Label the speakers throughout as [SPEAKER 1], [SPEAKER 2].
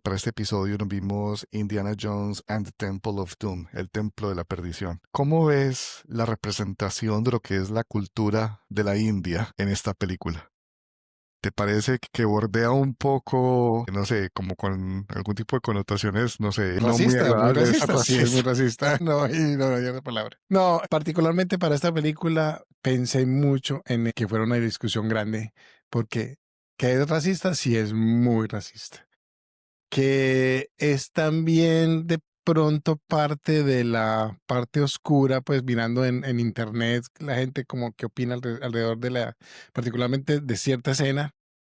[SPEAKER 1] para este episodio nos vimos Indiana Jones and the Temple of Doom, el Templo de la Perdición. ¿Cómo ves la representación de lo que es la cultura de la India en esta película? ¿Te parece que bordea un poco, no sé, como con algún tipo de connotaciones, no sé, no muy
[SPEAKER 2] Muy
[SPEAKER 1] agradables,
[SPEAKER 2] racista, sí, es muy
[SPEAKER 1] racistas?
[SPEAKER 2] racista. No, y no hay otra palabra. No, particularmente para esta película pensé mucho en que fuera una discusión grande, porque que es racista, sí es muy racista. Que es también de pronto parte de la parte oscura, pues mirando en internet, la gente como que opina alrededor de particularmente de cierta escena,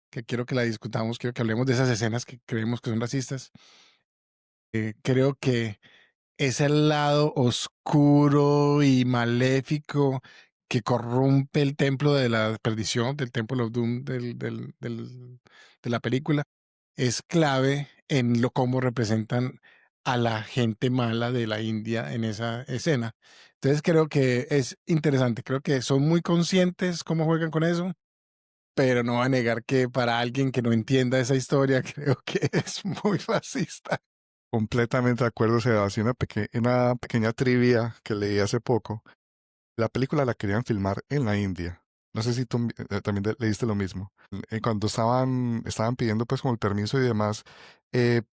[SPEAKER 2] que quiero que la discutamos, quiero que hablemos de esas escenas que creemos que son racistas. Creo que es el lado oscuro y maléfico que corrompe el templo de la perdición, del Temple of Doom de la película, es clave en lo cómo representan a la gente mala de la India en esa escena. Entonces creo que es interesante, creo que son muy conscientes cómo juegan con eso, pero no va a negar que para alguien que no entienda esa historia, creo que es muy racista.
[SPEAKER 1] Completamente de acuerdo, Sebastián. Una pequeña trivia que leí hace poco. La película la querían filmar en la India. No sé si tú también leíste lo mismo. Cuando estaban pidiendo pues como el permiso y demás,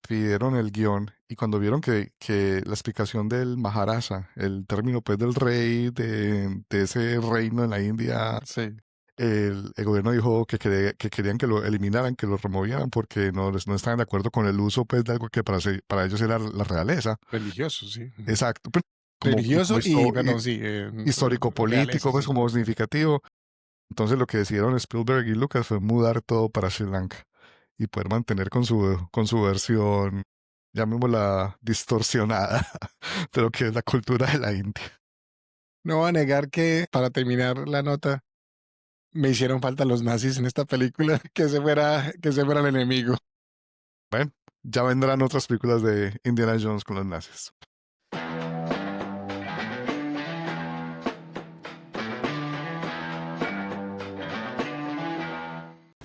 [SPEAKER 1] pidieron el guión y cuando vieron que la explicación del Maharaja, el término pues del rey de ese reino en la India,
[SPEAKER 2] Sí,
[SPEAKER 1] el gobierno dijo que querían que lo eliminaran, que lo removieran porque no estaban de acuerdo con el uso pues de algo que para ellos era la realeza.
[SPEAKER 2] religioso, sí.
[SPEAKER 1] Exacto. Pues, como
[SPEAKER 2] Religioso y, perdón, sí,
[SPEAKER 1] histórico,
[SPEAKER 2] realeza,
[SPEAKER 1] pues
[SPEAKER 2] sí.
[SPEAKER 1] como significativo. Entonces lo que decidieron Spielberg y Lucas fue mudar todo para Sri Lanka y poder mantener con su versión, llamémosla distorsionada, de lo que es la cultura de la India.
[SPEAKER 2] No voy a negar que, para terminar la nota, me hicieron falta los nazis en esta película, que se fuera el enemigo.
[SPEAKER 1] Bueno, ya vendrán otras películas de Indiana Jones con los nazis.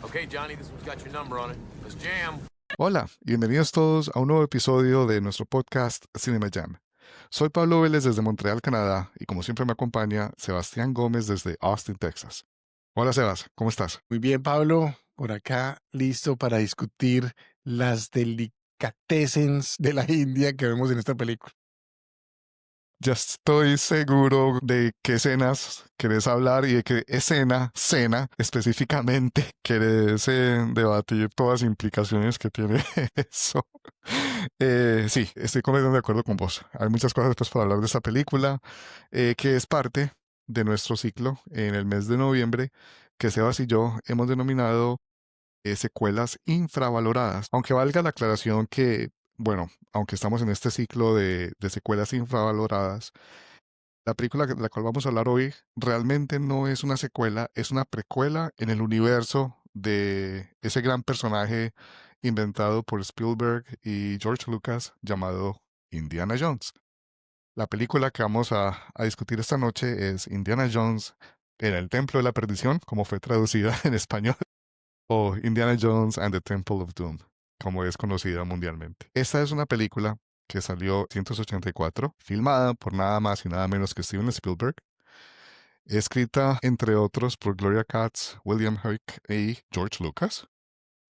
[SPEAKER 3] Okay, Johnny, this one's got your number on it. Let's jam.
[SPEAKER 1] Hola, bienvenidos todos a un nuevo episodio de nuestro podcast Cinema Jam. Soy Pablo Vélez desde Montreal, Canadá, y como siempre me acompaña Sebastián Gómez desde Austin, Texas. Hola Sebas, ¿cómo estás?
[SPEAKER 2] Muy bien, Pablo, por acá, listo para discutir las delicatessens de la India que vemos en esta película.
[SPEAKER 1] Ya estoy seguro de qué escenas querés hablar y de qué cena específicamente querés debatir todas las implicaciones que tiene eso. Sí, estoy completamente de acuerdo con vos. Hay muchas cosas después para hablar de esta película, que es parte de nuestro ciclo en el mes de noviembre, que Sebas y yo hemos denominado secuelas infravaloradas. Aunque valga la aclaración que, bueno, aunque estamos en este ciclo de secuelas infravaloradas, la película de la cual vamos a hablar hoy realmente no es una secuela, es una precuela en el universo de ese gran personaje inventado por Spielberg y George Lucas llamado Indiana Jones. La película que vamos a discutir esta noche es Indiana Jones en el Templo de la Perdición, como fue traducida en español, o Indiana Jones and the Temple of Doom, como es conocida mundialmente. Esta es una película que salió en 1984, filmada por nada más y nada menos que Steven Spielberg, escrita entre otros por Gloria Katz, William Huyck y George Lucas,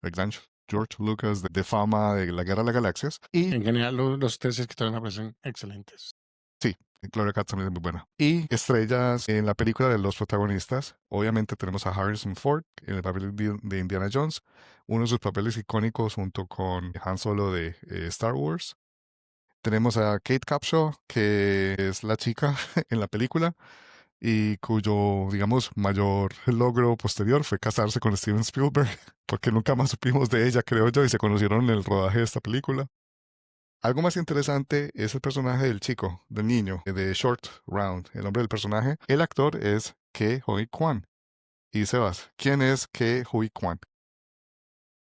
[SPEAKER 1] el gran George Lucas de fama de la Guerra de las Galaxias, y
[SPEAKER 2] En general, los tres escritores me parecen excelentes.
[SPEAKER 1] sí, Gloria Katz también es muy buena. Y estrellas en la película de los protagonistas. Obviamente tenemos a Harrison Ford en el papel de Indiana Jones, uno de sus papeles icónicos junto con Han Solo de Star Wars. Tenemos a Kate Capshaw, que es la chica en la película y cuyo, digamos, mayor logro posterior fue casarse con Steven Spielberg, porque nunca más supimos de ella, creo yo, y se conocieron en el rodaje de esta película. Algo más interesante es el personaje del chico, del niño, de Short Round, el nombre del personaje. El actor es Ke Huy Quan. Y Sebas, ¿quién es Ke Huy Quan?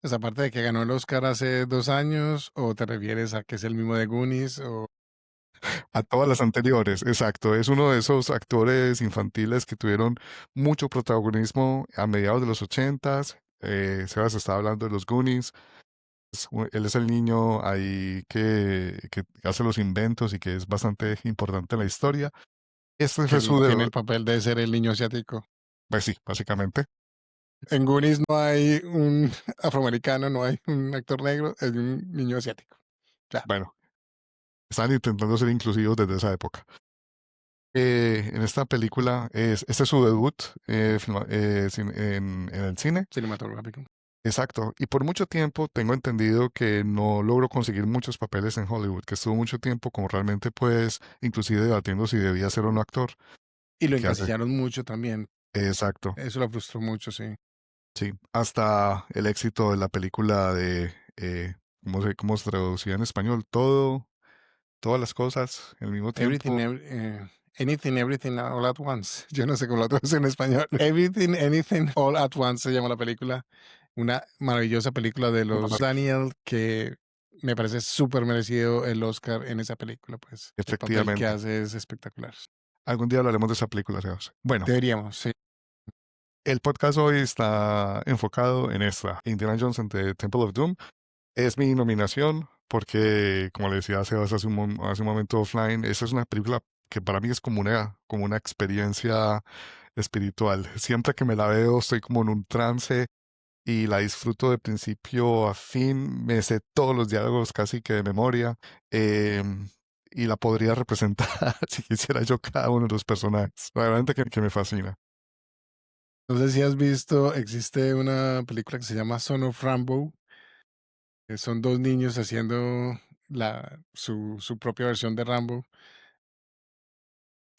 [SPEAKER 2] Pues aparte de que ganó el Oscar hace 2 años, o te refieres a que es el mismo de Goonies, o
[SPEAKER 1] A todas las anteriores, exacto. Es uno de esos actores infantiles que tuvieron mucho protagonismo a mediados de los ochentas. Sebas estaba hablando de los Goonies. Él es el niño ahí que hace los inventos y que es bastante importante en la historia. Este
[SPEAKER 2] Que
[SPEAKER 1] fue su
[SPEAKER 2] tiene el
[SPEAKER 1] debut.
[SPEAKER 2] papel de ser el niño asiático.
[SPEAKER 1] Pues sí, básicamente.
[SPEAKER 2] En Goonies no hay un afroamericano, no hay un actor negro, es un niño asiático. Ya.
[SPEAKER 1] Bueno, están intentando ser inclusivos desde esa época. En esta película, este es su debut en el cine.
[SPEAKER 2] Cinematográfico.
[SPEAKER 1] Exacto. Y por mucho tiempo tengo entendido que no logró conseguir muchos papeles en Hollywood, que estuvo mucho tiempo como realmente, pues, inclusive debatiendo si debía ser un actor.
[SPEAKER 2] Y lo
[SPEAKER 1] ¿Qué hace?
[SPEAKER 2] encasillaron mucho también.
[SPEAKER 1] Exacto.
[SPEAKER 2] Eso lo frustró mucho, sí.
[SPEAKER 1] Sí. Hasta el éxito de la película de, cómo se traducía en español? Todas las cosas al mismo
[SPEAKER 2] Everything,
[SPEAKER 1] tiempo.
[SPEAKER 2] anything, everything, all at once. Yo no sé cómo lo traduce en español. Everything, anything, all at once se llama la película. Una maravillosa película de los Daniel que me parece súper merecido el Oscar en esa película, pues. El papel que
[SPEAKER 1] Efectivamente.
[SPEAKER 2] hace es espectacular.
[SPEAKER 1] Algún día hablaremos de esa película, Sebas. Bueno,
[SPEAKER 2] Deberíamos, sí.
[SPEAKER 1] el podcast hoy está enfocado en esta, Indiana Jones and the Temple of Doom. Es mi nominación porque, como le decía Sebas hace un momento offline, esa es una película que para mí es como una experiencia espiritual. Siempre que me la veo estoy como en un trance y la disfruto de principio a fin. Me sé todos los diálogos casi que de memoria, y la podría representar si quisiera yo cada uno de los personajes. Realmente que me fascina.
[SPEAKER 2] No sé si has visto, existe una película que se llama Son of Rambo, que son dos niños haciendo su propia versión de Rambo.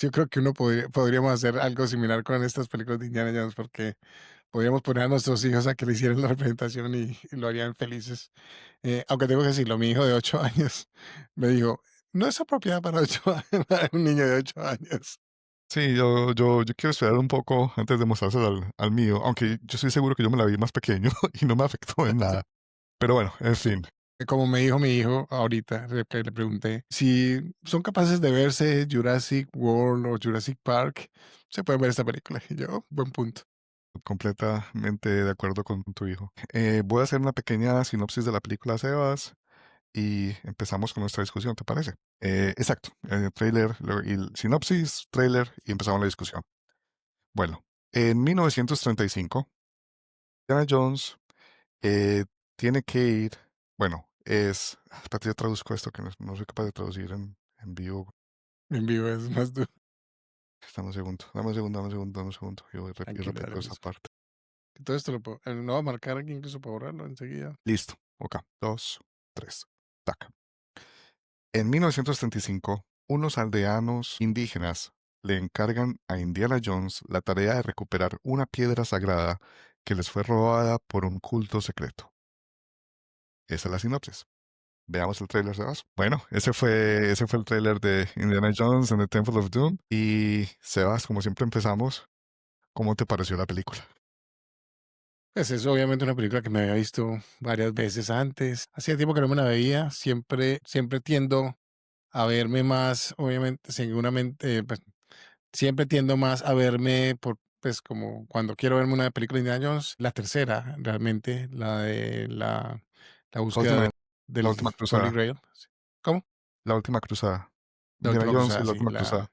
[SPEAKER 2] Yo creo que podríamos hacer algo similar con estas películas de Indiana Jones, porque podríamos poner a nuestros hijos a que le hicieran la representación y lo harían felices. Aunque tengo que decirlo, mi hijo de 8 años me dijo, no es apropiada para 8 años, para un niño de 8 años.
[SPEAKER 1] Sí, yo quiero esperar un poco antes de mostrárselo al mío, aunque yo estoy seguro que yo me la vi más pequeño y no me afectó en nada. Pero bueno, en fin,
[SPEAKER 2] Como me dijo mi hijo ahorita, que le pregunté, si son capaces de verse Jurassic World o Jurassic Park, se pueden ver esta película. Y yo, "Oh, buen punto".
[SPEAKER 1] completamente de acuerdo con tu hijo. Voy a hacer una pequeña sinopsis de la película, Sebas, y empezamos con nuestra discusión, ¿te parece? Exacto, trailer, y sinopsis, trailer, y empezamos la discusión. Bueno, en 1935, Indiana Jones eh, tiene que ir, bueno, espérate, yo traduzco esto que no soy capaz de traducir en vivo.
[SPEAKER 2] En vivo es más duro.
[SPEAKER 1] Dame un segundo, dame un segundo, dame un segundo, dame un segundo. Yo
[SPEAKER 2] Tranquilo, ya
[SPEAKER 1] repito
[SPEAKER 2] lo
[SPEAKER 1] esa
[SPEAKER 2] busco.
[SPEAKER 1] parte.
[SPEAKER 2] Todo esto lo va a marcar aquí incluso para borrarlo enseguida.
[SPEAKER 1] Listo. Ok. Dos, tres. Tac. En 1935, unos aldeanos indígenas le encargan a Indiana Jones la tarea de recuperar una piedra sagrada que les fue robada por un culto secreto. Esa es la sinopsis. Veamos el tráiler, Sebas. Bueno, ese fue el tráiler de Indiana Jones and the Temple of Doom. Y Sebas, como siempre empezamos, ¿cómo te pareció la película?
[SPEAKER 2] Pues es obviamente una película que me había visto varias veces antes. Hacía tiempo que no me la veía. Siempre tiendo a verme más, obviamente, seguramente, pues, siempre tiendo más a verme pues como cuando quiero verme una película de Indiana Jones, la tercera, realmente, la de la
[SPEAKER 1] La
[SPEAKER 2] búsqueda
[SPEAKER 1] última, la
[SPEAKER 2] del
[SPEAKER 1] última
[SPEAKER 2] Holy
[SPEAKER 1] cruzada.
[SPEAKER 2] Grail. Sí. ¿Cómo?
[SPEAKER 1] La última cruzada.
[SPEAKER 2] La
[SPEAKER 1] Indiana
[SPEAKER 2] última
[SPEAKER 1] Jones y
[SPEAKER 2] cruzada,
[SPEAKER 1] la
[SPEAKER 2] sí.
[SPEAKER 1] última cruzada.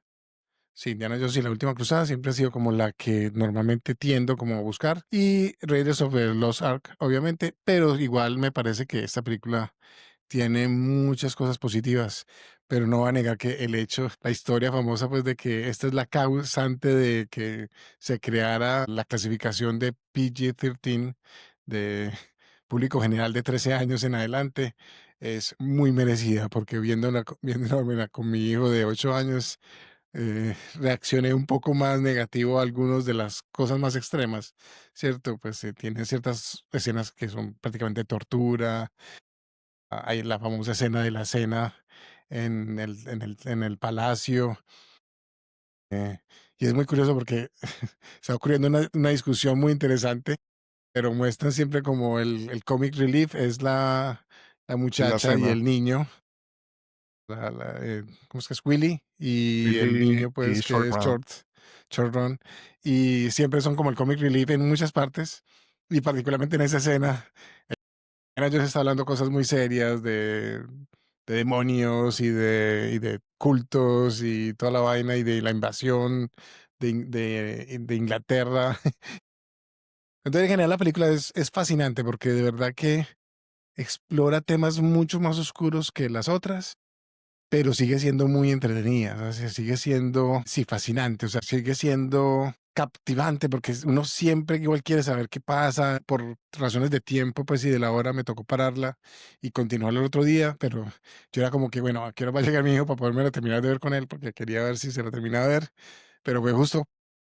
[SPEAKER 2] Sí, Indiana Jones y la última cruzada siempre ha sido como la que normalmente tiendo como a buscar. Y Raiders of the Lost Ark, obviamente, pero igual me parece que esta película tiene muchas cosas positivas, pero no va a negar que el hecho, la historia famosa, pues de que esta es la causante de que se creara la clasificación de PG-13, de público general de 13 años en adelante, es muy merecida, porque viéndola con mi hijo de 8 años, reaccioné un poco más negativo a algunas de las cosas más extremas, ¿cierto? Pues tiene ciertas escenas que son prácticamente tortura. Hay la famosa escena de la cena en el palacio. Y es muy curioso porque está ocurriendo una discusión muy interesante, pero muestran siempre como el comic relief es la
[SPEAKER 1] Y la
[SPEAKER 2] muchacha y
[SPEAKER 1] cena.
[SPEAKER 2] el niño, ¿cómo es que es? Willy y el
[SPEAKER 1] Billy
[SPEAKER 2] niño,
[SPEAKER 1] y
[SPEAKER 2] pues,
[SPEAKER 1] Short
[SPEAKER 2] que es
[SPEAKER 1] Round.
[SPEAKER 2] Short Run. Y siempre son como el comic relief en muchas partes, y particularmente en esa escena Jones está hablando cosas muy serias de demonios y de cultos y toda la vaina y de la invasión de Inglaterra. Entonces, en general, la película es fascinante porque de verdad que explora temas mucho más oscuros que las otras, pero sigue siendo muy entretenida, o sea, sigue siendo, sí, fascinante, o sea, sigue siendo captivante porque uno siempre igual quiere saber qué pasa. Por razones de tiempo, pues, y de la hora me tocó pararla y continuarla el otro día, pero yo era como que, bueno, ¿a qué hora va a llegar mi hijo para poderme terminar de ver con él? Porque quería ver si se lo terminaba de ver, pero fue justo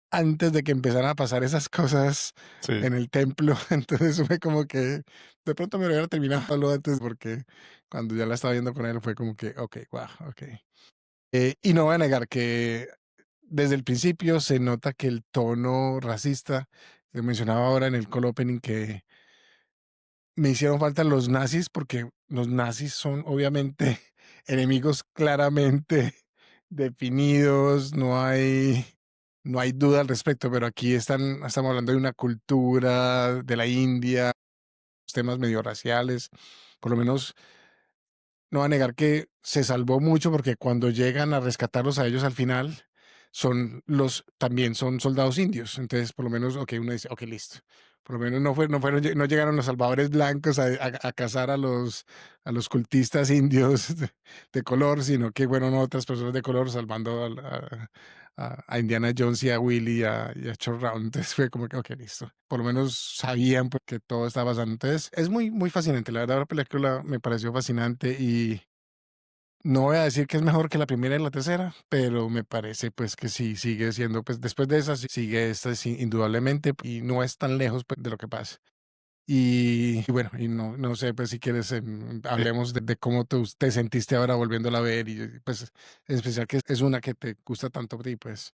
[SPEAKER 2] antes de que empezaran a pasar esas cosas
[SPEAKER 1] Sí.
[SPEAKER 2] en el templo. Entonces fue como que de pronto me lo hubiera terminado lo antes porque cuando ya la estaba viendo con él fue como que, ok, wow, ok. Y no voy a negar que desde el principio se nota que el tono racista, que mencionaba ahora en el call opening, que me hicieron falta los nazis porque los nazis son obviamente enemigos claramente definidos, no hay duda al respecto, pero aquí estamos hablando de una cultura de la India, temas medio raciales, por lo menos no va a negar que se salvó mucho porque cuando llegan a rescatarlos a ellos al final, también son soldados indios. Entonces, por lo menos, ok, uno dice, ok, listo. Por lo menos no llegaron los salvadores blancos a cazar a los cultistas indios de color, sino que fueron otras personas de color salvando a Indiana Jones y a Willy y a Short Round. Entonces fue como que, ok, listo. Por lo menos sabían pues, que todo estaba pasando. Entonces es muy, muy fascinante. La verdad, la película me pareció fascinante y no voy a decir que es mejor que la primera y la tercera, pero me parece pues que sí, sigue siendo, pues después de esa, sigue esta sí, indudablemente y no es tan lejos pues, de lo que pasa. Y bueno, y no sé, pues si quieres, hablemos de cómo te sentiste ahora volviéndola a ver y pues en especial que es una que te gusta tanto a ti, pues.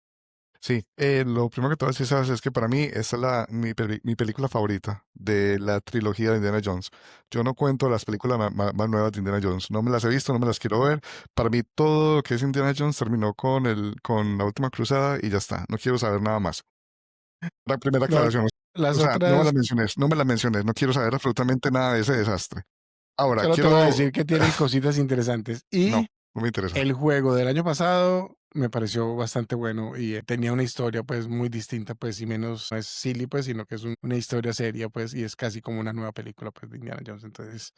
[SPEAKER 1] Sí, lo primero que te voy a decir, ¿sabes? Es que para mí esa es mi película favorita de la trilogía de Indiana Jones. Yo no cuento las películas más nuevas de Indiana Jones. No me las he visto, no me las quiero ver. Para mí todo lo que es Indiana Jones terminó con la última cruzada y ya está. No quiero saber nada más. La primera
[SPEAKER 2] No,
[SPEAKER 1] aclaración. O
[SPEAKER 2] las
[SPEAKER 1] sea, no me la
[SPEAKER 2] otras,
[SPEAKER 1] menciones, no me la menciones. No quiero saber absolutamente nada de ese desastre. Ahora,
[SPEAKER 2] solo te voy a
[SPEAKER 1] quiero...
[SPEAKER 2] decir que tienen cositas interesantes.
[SPEAKER 1] No,
[SPEAKER 2] Y
[SPEAKER 1] no me interesa.
[SPEAKER 2] el juego del año pasado me pareció bastante bueno y tenía una historia pues muy distinta pues y menos, no es silly pues, sino que es una historia seria pues y es casi como una nueva película pues de Indiana Jones. Entonces,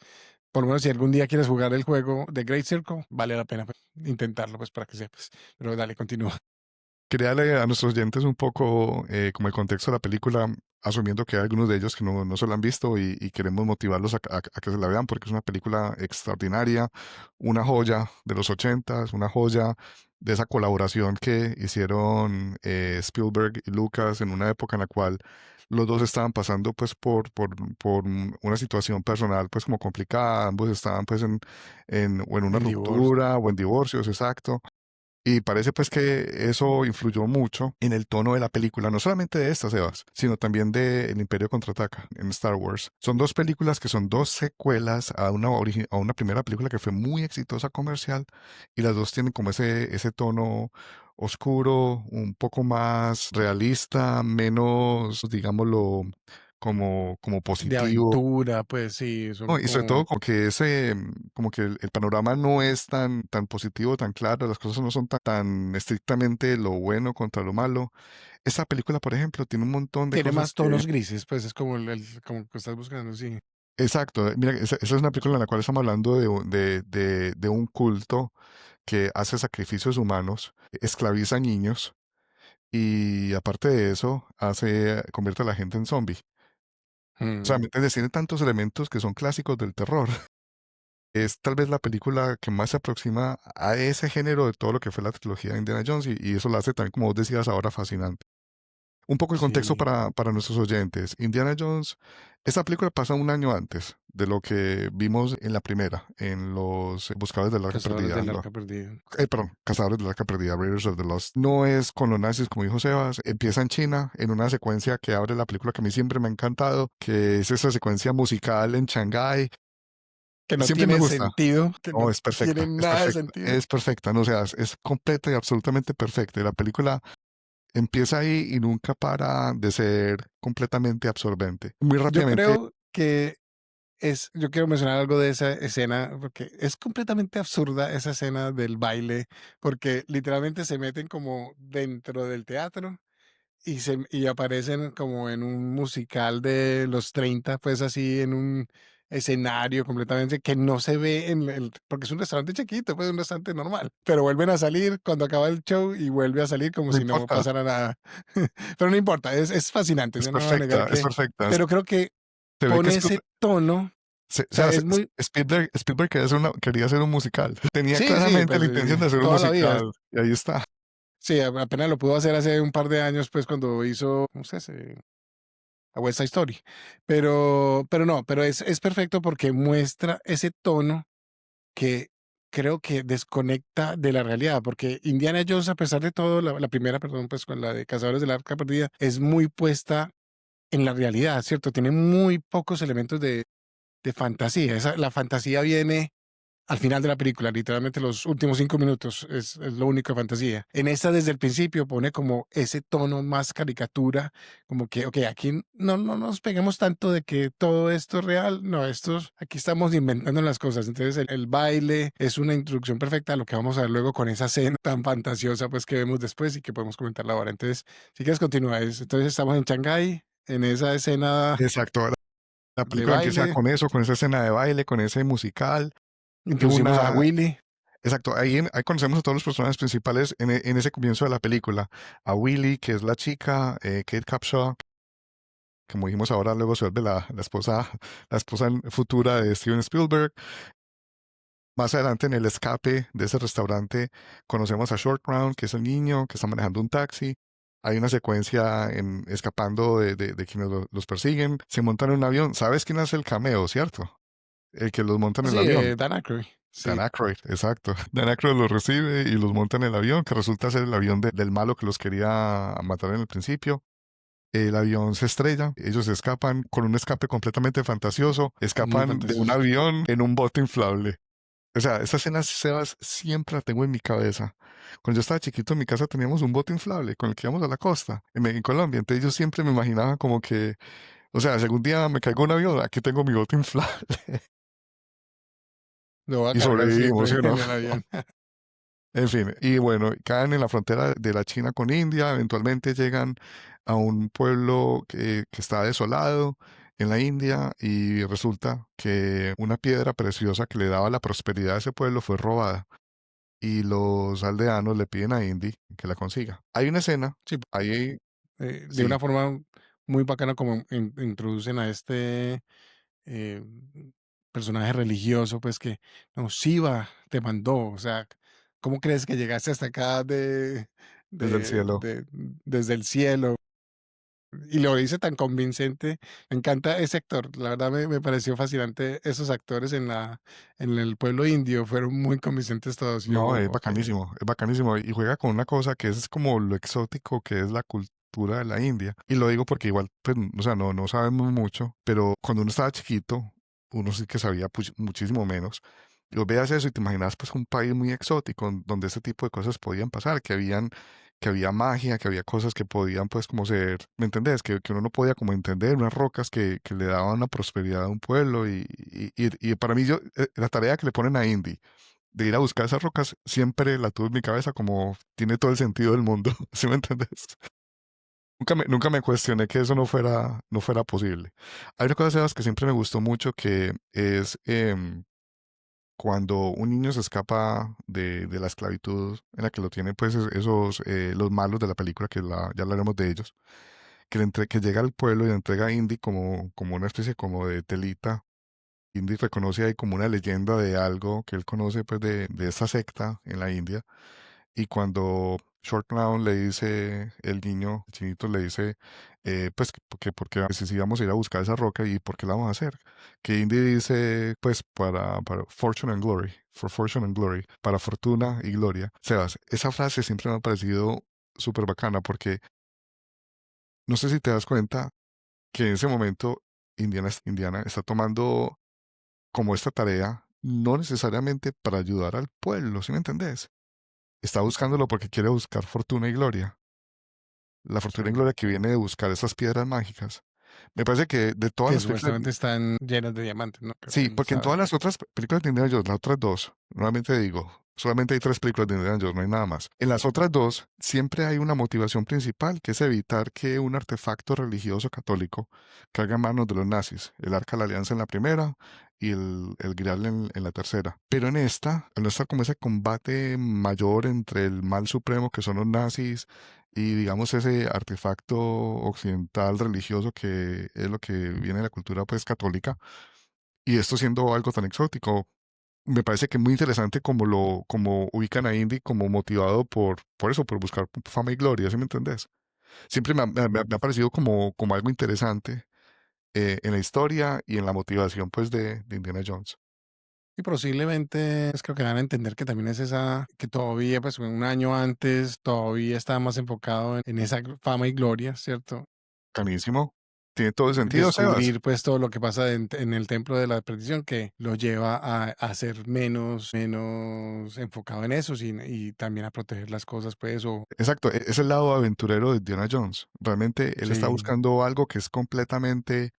[SPEAKER 2] por lo menos si algún día quieres jugar el juego de Great Circle, vale la pena pues, intentarlo pues para que sepas. Pero dale, continúa.
[SPEAKER 1] Quería darle a nuestros oyentes un poco como el contexto de la película, asumiendo que hay algunos de ellos que no se la han visto y queremos motivarlos a que se la vean porque es una película extraordinaria, una joya de los ochentas, una joya de esa colaboración que hicieron Spielberg y Lucas en una época en la cual los dos estaban pasando pues por una situación personal pues como complicada, ambos estaban pues o en una
[SPEAKER 2] En divorcio.
[SPEAKER 1] ruptura o en divorcios, exacto. Y parece pues que eso influyó mucho en el tono de la película, no solamente de esta, Sebas, sino también de El Imperio Contraataca en Star Wars. Son dos películas que son dos secuelas a una primera película que fue muy exitosa comercial y las dos tienen como ese tono oscuro, un poco más realista, menos, digámoslo, como
[SPEAKER 2] De
[SPEAKER 1] positivo.
[SPEAKER 2] aventura, pues sí, son
[SPEAKER 1] No, y sobre
[SPEAKER 2] como...
[SPEAKER 1] todo como que como que el panorama no es tan positivo, tan claro, las cosas no son tan estrictamente lo bueno contra lo malo. Esta película, por ejemplo, tiene un montón de
[SPEAKER 2] Tiene
[SPEAKER 1] cosas
[SPEAKER 2] más
[SPEAKER 1] que...
[SPEAKER 2] tonos grises, pues es como como que estás buscando, sí.
[SPEAKER 1] Exacto, mira, esa es una película en la cual estamos hablando de un culto que hace sacrificios humanos, esclaviza niños y aparte de eso, convierte a la gente en zombie. O sea,
[SPEAKER 2] Mm,
[SPEAKER 1] ¿me entiendes? Tiene tantos elementos que son clásicos del terror. Es tal vez la película que más se aproxima a ese género de todo lo que fue la trilogía de Indiana Jones y eso lo hace también, como vos decías ahora, fascinante. Un poco el contexto
[SPEAKER 2] sí,
[SPEAKER 1] para nuestros oyentes. Indiana Jones, esta película pasa un año antes de lo que vimos en la primera, en los Buscadores del Arca
[SPEAKER 2] Cazadores
[SPEAKER 1] Perdida.
[SPEAKER 2] del Arca Perdida.
[SPEAKER 1] Perdón, Cazadores del Arca Perdida, Raiders of the Lost. No es con los nazis, como dijo Sebas. Empieza en China, en una secuencia que abre la película que a mí siempre me ha encantado, que es esa secuencia musical en Shanghái.
[SPEAKER 2] Que no
[SPEAKER 1] Siempre me
[SPEAKER 2] tiene
[SPEAKER 1] gusta.
[SPEAKER 2] sentido, que
[SPEAKER 1] No,
[SPEAKER 2] no
[SPEAKER 1] es
[SPEAKER 2] tiene
[SPEAKER 1] perfecta, es
[SPEAKER 2] nada de
[SPEAKER 1] perfecta,
[SPEAKER 2] sentido.
[SPEAKER 1] es perfecta, no, o sea, es completa y absolutamente perfecta. Y la película empieza ahí y nunca para de ser completamente absorbente. Muy
[SPEAKER 2] Yo
[SPEAKER 1] rápidamente,
[SPEAKER 2] creo que yo quiero mencionar algo de esa escena, porque es completamente absurda esa escena del baile, porque literalmente se meten como dentro del teatro y aparecen como en un musical de los 30, pues así en un escenario completamente que no se ve porque es un restaurante chiquito, pues un restaurante normal, pero vuelven a salir cuando acaba el show y vuelve a salir como
[SPEAKER 1] No
[SPEAKER 2] si no
[SPEAKER 1] importa,
[SPEAKER 2] pasara nada. Pero no importa, es fascinante,
[SPEAKER 1] es
[SPEAKER 2] yo no voy a negar
[SPEAKER 1] perfecta, es
[SPEAKER 2] que,
[SPEAKER 1] perfecta.
[SPEAKER 2] pero creo que
[SPEAKER 1] Se ve que
[SPEAKER 2] pone ese tono,
[SPEAKER 1] O
[SPEAKER 2] o sea,
[SPEAKER 1] sea,
[SPEAKER 2] es muy,
[SPEAKER 1] Spielberg quería hacer un musical. Tenía
[SPEAKER 2] sí, sí,
[SPEAKER 1] claramente
[SPEAKER 2] pues
[SPEAKER 1] la intención de hacer un
[SPEAKER 2] toda la vida.
[SPEAKER 1] musical. Y ahí está.
[SPEAKER 2] Sí, apenas lo pudo hacer hace un par de años, pues cuando hizo, no sé, a West Side Story. Pero no, pero es perfecto porque muestra ese tono que creo que desconecta de la realidad, porque Indiana Jones, a pesar de todo, la primera, perdón, pues con la de Cazadores del Arca Perdida, es muy puesta en la realidad, ¿cierto? Tiene muy pocos elementos de fantasía. La fantasía viene al final de la película, literalmente los últimos 5 minutos es lo único de fantasía. En esta desde el principio pone como ese tono más caricatura, como que, ok, aquí no nos peguemos tanto de que todo esto es real, no, aquí estamos inventando las cosas. Entonces el baile es una introducción perfecta a lo que vamos a ver luego con esa escena tan fantasiosa pues que vemos después y que podemos comentarla ahora. Entonces, si quieres continuar, entonces estamos en Shanghái, en esa escena
[SPEAKER 1] Exacto. La
[SPEAKER 2] de
[SPEAKER 1] película empieza
[SPEAKER 2] baile,
[SPEAKER 1] con eso, con esa escena de baile, con ese musical. Y
[SPEAKER 2] introducimos a Willy.
[SPEAKER 1] exacto, ahí conocemos a todos los personajes principales en ese comienzo de la película. A Willy, que es la chica, Kate Capshaw, como dijimos ahora, luego se vuelve la esposa futura de Steven Spielberg. Más adelante en el escape de ese restaurante conocemos a Short Round, que es el niño que está manejando un taxi. Hay una secuencia escapando de quienes los persiguen. Se montan en un avión. ¿Sabes quién hace el cameo, cierto? El que los monta en el
[SPEAKER 2] Sí,
[SPEAKER 1] avión.
[SPEAKER 2] Dan Aykroyd.
[SPEAKER 1] Dan
[SPEAKER 2] Sí,
[SPEAKER 1] Aykroyd, exacto. Dan Aykroyd los recibe y los monta en el avión, que resulta ser el avión del malo que los quería matar en el principio. El avión se estrella, ellos escapan con un escape completamente fantasioso,
[SPEAKER 2] muy
[SPEAKER 1] escapan de un
[SPEAKER 2] fantasioso.
[SPEAKER 1] avión en un bote inflable. O sea, esa escena, Sebas, siempre la tengo en mi cabeza. Cuando yo estaba chiquito en mi casa teníamos un bote inflable con el que íbamos a la costa, en Colombia. Entonces yo siempre me imaginaba como que, o sea, si algún día me caigo en un avión, aquí tengo mi bote inflable.
[SPEAKER 2] Lo voy a
[SPEAKER 1] Y
[SPEAKER 2] cargar
[SPEAKER 1] sobrevivimos, ¿sí
[SPEAKER 2] siempre
[SPEAKER 1] o no?
[SPEAKER 2] en el avión.
[SPEAKER 1] En fin, y bueno, caen en la frontera de la China con India, eventualmente llegan a un pueblo que está desolado en la India y resulta que una piedra preciosa que le daba la prosperidad a ese pueblo fue robada y los aldeanos le piden a Indy que la consiga. Hay una escena,
[SPEAKER 2] Sí,
[SPEAKER 1] ahí
[SPEAKER 2] de una
[SPEAKER 1] sí,
[SPEAKER 2] forma muy bacana como introducen a este eh, personaje religioso, pues que, no, Shiva te mandó, o sea, ¿cómo crees que llegaste hasta acá
[SPEAKER 1] desde el cielo.
[SPEAKER 2] desde el cielo? Y lo dice tan convincente. Me encanta ese actor. La verdad me pareció fascinante. Esos actores en el pueblo indio fueron muy convincentes todos. Y yo,
[SPEAKER 1] No,
[SPEAKER 2] wow, ok.
[SPEAKER 1] es bacanísimo y juega con una cosa que es como lo exótico que es la cultura de la India. Y lo digo porque igual, pues, o sea, no sabemos mucho, pero cuando uno estaba chiquito, uno sí que sabía muchísimo menos. Y vos veías eso y te imaginabas pues un país muy exótico donde ese tipo de cosas podían pasar, que había magia, que había cosas que podían pues como ser, ¿me entendés? Que uno no podía como entender, unas rocas que le daban una prosperidad a un pueblo y para mí la tarea que le ponen a Indy de ir a buscar esas rocas, siempre la tuve en mi cabeza como tiene todo el sentido del mundo, ¿sí me entendés? Nunca me cuestioné que eso no fuera posible. Hay una cosa, Sebas, que siempre me gustó mucho, que es cuando un niño se escapa de la esclavitud en la que lo tienen, pues los malos de la película, ya hablaremos de ellos, que llega al pueblo y le entrega a Indy como una especie como de telita. Indy reconoce ahí como una leyenda de algo que él conoce pues de esa secta en la India. Y cuando Short Clown le dice, el niño, el chinito le dice, pues que porque si íbamos a ir a buscar esa roca y por qué la vamos a hacer. Que Indy dice, pues para Fortune and Glory, for Fortune and Glory, para fortuna y gloria. Sebas, esa frase siempre me ha parecido súper bacana porque no sé si te das cuenta que en ese momento Indiana está tomando como esta tarea, no necesariamente para ayudar al pueblo, ¿sí me entendés? Está buscándolo porque quiere buscar fortuna y gloria. La fortuna y
[SPEAKER 2] Sí.
[SPEAKER 1] gloria que viene de buscar esas piedras mágicas. Me parece que de todas
[SPEAKER 2] Que
[SPEAKER 1] las películas...
[SPEAKER 2] supuestamente están llenas de diamantes, ¿no? Creo que
[SPEAKER 1] Sí,
[SPEAKER 2] él
[SPEAKER 1] porque en
[SPEAKER 2] sabe.
[SPEAKER 1] todas las otras películas de Indiana Jones, las otras dos, nuevamente digo, solamente hay 3 películas de Indiana Jones, no hay nada más. En las otras dos, siempre hay una motivación principal, que es evitar que un artefacto religioso católico caiga en manos de los nazis. El Arca de la Alianza en la primera y el Grial en la tercera. Pero en esta, al no estar como ese combate mayor entre el mal supremo que son los nazis y digamos ese artefacto occidental religioso que es lo que viene de la cultura pues católica, y esto siendo algo tan exótico, me parece que es muy interesante como ubican a Indy como motivado por eso, por buscar fama y gloria, ¿sí me entendés? Siempre me ha parecido como algo interesante en la historia y en la motivación pues de Indiana Jones.
[SPEAKER 2] Y posiblemente pues, creo que van a entender que también es esa, que todavía, pues un año antes, todavía está más enfocado en esa fama y gloria, ¿cierto?
[SPEAKER 1] Canísimo. Tiene todo el sentido, Sebas.
[SPEAKER 2] Descubrir pues todo lo que pasa en el templo de la perdición que lo lleva a ser menos enfocado en eso y también a proteger las cosas, pues, o
[SPEAKER 1] Exacto, es el lado aventurero de Indiana Jones. Realmente él está
[SPEAKER 2] sí,
[SPEAKER 1] buscando algo que es completamente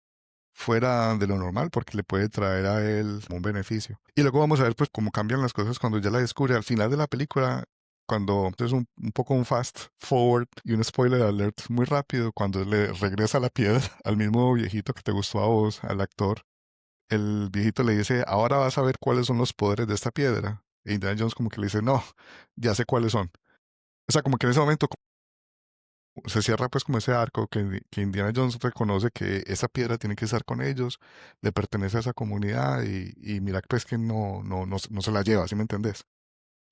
[SPEAKER 1] fuera de lo normal porque le puede traer a él un beneficio. Y luego vamos a ver pues cómo cambian las cosas cuando ya la descubre. Al final de la película, cuando es un poco un fast forward y un spoiler alert muy rápido, cuando le regresa la piedra al mismo viejito que te gustó a vos, al actor, el viejito le dice, ahora vas a ver cuáles son los poderes de esta piedra. E Indiana Jones como que le dice, no, ya sé cuáles son. O sea, como que en ese momento se cierra pues como ese arco que Indiana Jones reconoce que esa piedra tiene que estar con ellos, le pertenece a esa comunidad y mira pues que no se la lleva, ¿sí me entendés?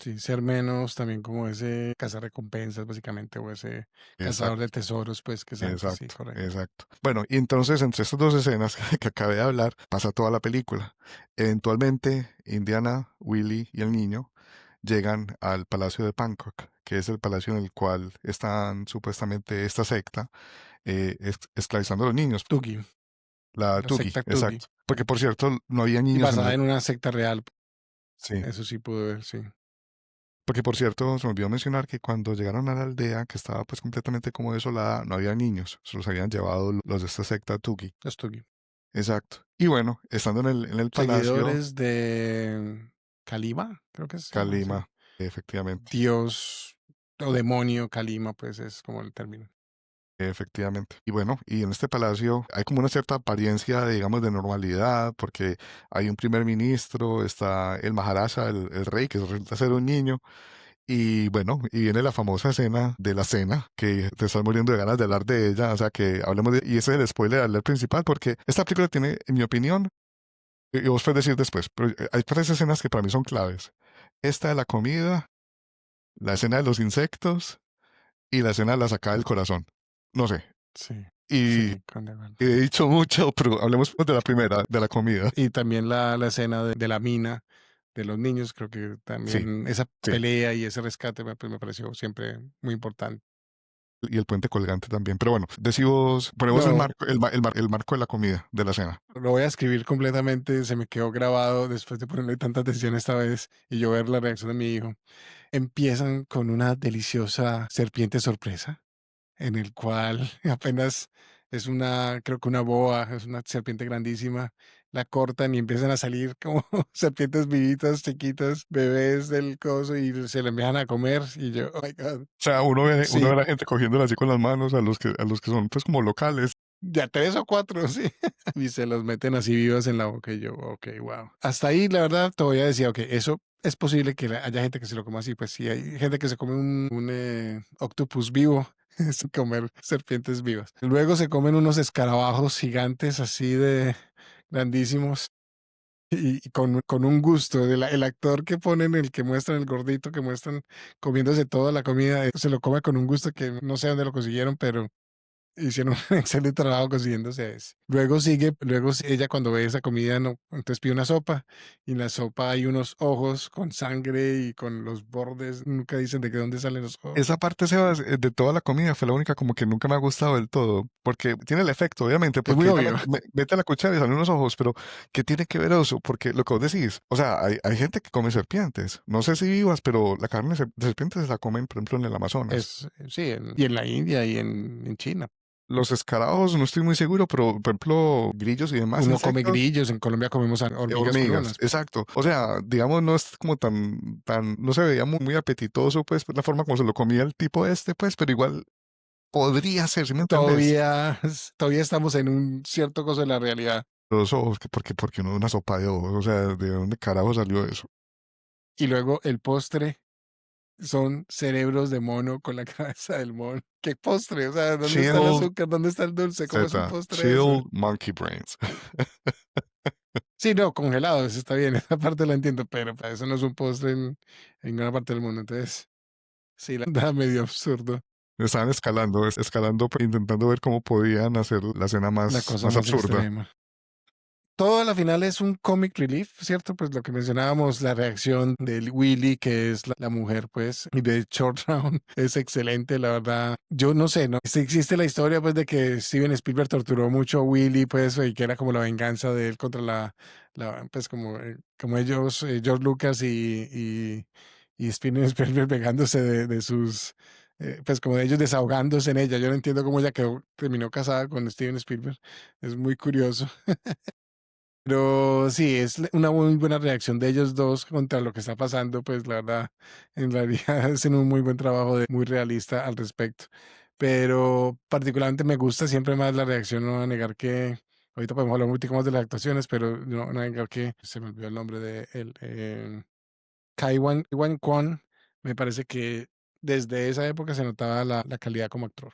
[SPEAKER 2] sí, ser menos también como ese cazarrecompensas básicamente, o ese cazador de
[SPEAKER 1] Exacto,
[SPEAKER 2] tesoros, pues que es antes, sí,
[SPEAKER 1] exacto,
[SPEAKER 2] correcto.
[SPEAKER 1] exacto. Bueno, y entonces entre estas dos escenas que acabé de hablar, pasa toda la película. Eventualmente, Indiana, Willy y el niño llegan al Palacio de Bangkok, que es el palacio en el cual están supuestamente esta secta esclavizando a los niños.
[SPEAKER 2] Tugi,
[SPEAKER 1] La
[SPEAKER 2] la
[SPEAKER 1] Tugi,
[SPEAKER 2] secta Tugi,
[SPEAKER 1] exacto. Porque por cierto, no había
[SPEAKER 2] y
[SPEAKER 1] niños en
[SPEAKER 2] basada
[SPEAKER 1] la...
[SPEAKER 2] en una secta real,
[SPEAKER 1] Sí.
[SPEAKER 2] eso sí pude ver, sí,
[SPEAKER 1] Porque por cierto, se me olvidó mencionar que cuando llegaron a la aldea, que estaba pues completamente como desolada, no había niños. Se los habían llevado los de esta secta Tugi.
[SPEAKER 2] los Tugi.
[SPEAKER 1] Exacto. Y bueno, estando en el palacio,
[SPEAKER 2] Seguidores de Kalima, creo que se llama así.
[SPEAKER 1] Kalima, efectivamente.
[SPEAKER 2] Dios o demonio, Kalima, pues es como el término.
[SPEAKER 1] Efectivamente. Y bueno, y en este palacio hay como una cierta apariencia, digamos, de normalidad, porque hay un primer ministro, está el Maharaja, el rey, que resulta ser un niño. Y bueno, y viene la famosa escena de la cena, que te estás muriendo de ganas de hablar de ella, o sea, que hablemos de... Y ese es el spoiler alert principal, porque esta película tiene, en mi opinión, y vos puedes decir después, pero hay 3 escenas que para mí son claves. Esta de la comida, la escena de los insectos y la escena de la sacada del corazón. No sé.
[SPEAKER 2] Sí,
[SPEAKER 1] Y
[SPEAKER 2] sí, con de acuerdo.
[SPEAKER 1] he dicho mucho, pero hablemos pues de la primera, de la comida.
[SPEAKER 2] Y también la escena de la mina de los niños, creo que
[SPEAKER 1] Sí,
[SPEAKER 2] también esa
[SPEAKER 1] sí.
[SPEAKER 2] pelea y ese rescate pues, me pareció siempre muy importante.
[SPEAKER 1] Y el puente colgante también. Pero bueno, decimos, ponemos el
[SPEAKER 2] No,
[SPEAKER 1] marco, el marco de la comida, de la cena.
[SPEAKER 2] lo voy a escribir completamente, se me quedó grabado después de ponerle tanta atención esta vez y yo ver la reacción de mi hijo. Empiezan con una deliciosa serpiente sorpresa en el cual apenas es una, creo que una boa, es una serpiente grandísima, la cortan y empiezan a salir como serpientes vivitas, chiquitas, bebés del coso y se le empiezan a comer y yo, oh my God.
[SPEAKER 1] O sea, uno ve
[SPEAKER 2] Sí,
[SPEAKER 1] a la gente cogiéndola así con las manos, a los que son pues como locales.
[SPEAKER 2] ya 3 o 4, sí. Y se los meten así vivos en la boca y yo, ok, wow. Hasta ahí, la verdad, todavía decía, ok, eso es posible que haya gente que se lo coma así. Pues sí, hay gente que se come un octopus vivo, es comer serpientes vivas. Luego se comen unos escarabajos gigantes así de grandísimos y con un gusto. El actor que ponen, el que muestran, el gordito que muestran comiéndose toda la comida, se lo come con un gusto que no sé dónde lo consiguieron, pero hicieron un excelente trabajo consiguiéndose ese. Luego ella cuando ve esa comida, no, entonces pide una sopa y en la sopa hay unos ojos con sangre y con los bordes, nunca dicen de dónde salen los ojos.
[SPEAKER 1] Esa parte, Sebas, de toda la comida fue la única como que nunca me ha gustado del todo, porque tiene el efecto, obviamente,
[SPEAKER 2] Es muy
[SPEAKER 1] porque ella
[SPEAKER 2] obvio.
[SPEAKER 1] mete la cuchara y salen unos ojos, pero ¿qué tiene que ver eso? Porque lo que vos decís, o sea, hay gente que come serpientes, no sé si vivas, pero la carne de serpientes se la comen, por ejemplo, en el Amazonas.
[SPEAKER 2] Sí, y en la India y en China.
[SPEAKER 1] Los escarabajos no estoy muy seguro, pero por ejemplo, grillos y demás
[SPEAKER 2] Uno come
[SPEAKER 1] insectos,
[SPEAKER 2] grillos, en Colombia comemos hormigas
[SPEAKER 1] hormigas,
[SPEAKER 2] culonas.
[SPEAKER 1] exacto. O sea, digamos, no es como no se veía muy apetitoso, pues, la forma como se lo comía el tipo este, pues, pero igual podría ser, ¿sí me entendés?
[SPEAKER 2] Todavía estamos en un cierto coso de la realidad.
[SPEAKER 1] Los ojos, porque no una sopa de ojos, o sea, ¿de dónde carajo salió eso?
[SPEAKER 2] Y luego el postre son cerebros de mono con la cabeza del mono. ¿Qué postre? O sea, ¿dónde está el
[SPEAKER 1] Chilled
[SPEAKER 2] azúcar? ¿Dónde está el dulce? ¿Cómo es un postre eso?
[SPEAKER 1] Chilled monkey brains.
[SPEAKER 2] Sí, no, congelado, eso está bien, esa parte la entiendo, pero para eso no es un postre en ninguna parte del mundo. Entonces, sí, la da medio absurdo.
[SPEAKER 1] Estaban escalando, escalando, intentando ver cómo podían hacer la escena
[SPEAKER 2] La
[SPEAKER 1] más,
[SPEAKER 2] cosa
[SPEAKER 1] más
[SPEAKER 2] más
[SPEAKER 1] absurda.
[SPEAKER 2] extrema. Todo a la final es un comic relief, ¿cierto? Pues lo que mencionábamos, la reacción de Willy, que es la mujer, pues, y de Short Round, es excelente, la verdad. Yo no sé, ¿no? Existe la historia, pues, de que Steven Spielberg torturó mucho a Willy, pues, y que era como la venganza de él contra pues, como ellos, George Lucas y Steven Spielberg vengándose de sus, pues, como de ellos desahogándose en ella. Yo no entiendo cómo ella terminó casada con Steven Spielberg. Es muy curioso. Pero sí, es una muy buena reacción de ellos dos contra lo que está pasando, pues la verdad, en realidad hacen un muy buen trabajo muy realista al respecto. Pero particularmente me gusta siempre más la reacción, no voy a negar que, ahorita podemos hablar un poquito más de las actuaciones, pero no voy a negar que se me olvidó el nombre de él, Wan Kwon, me parece que desde esa época se notaba la calidad como actor.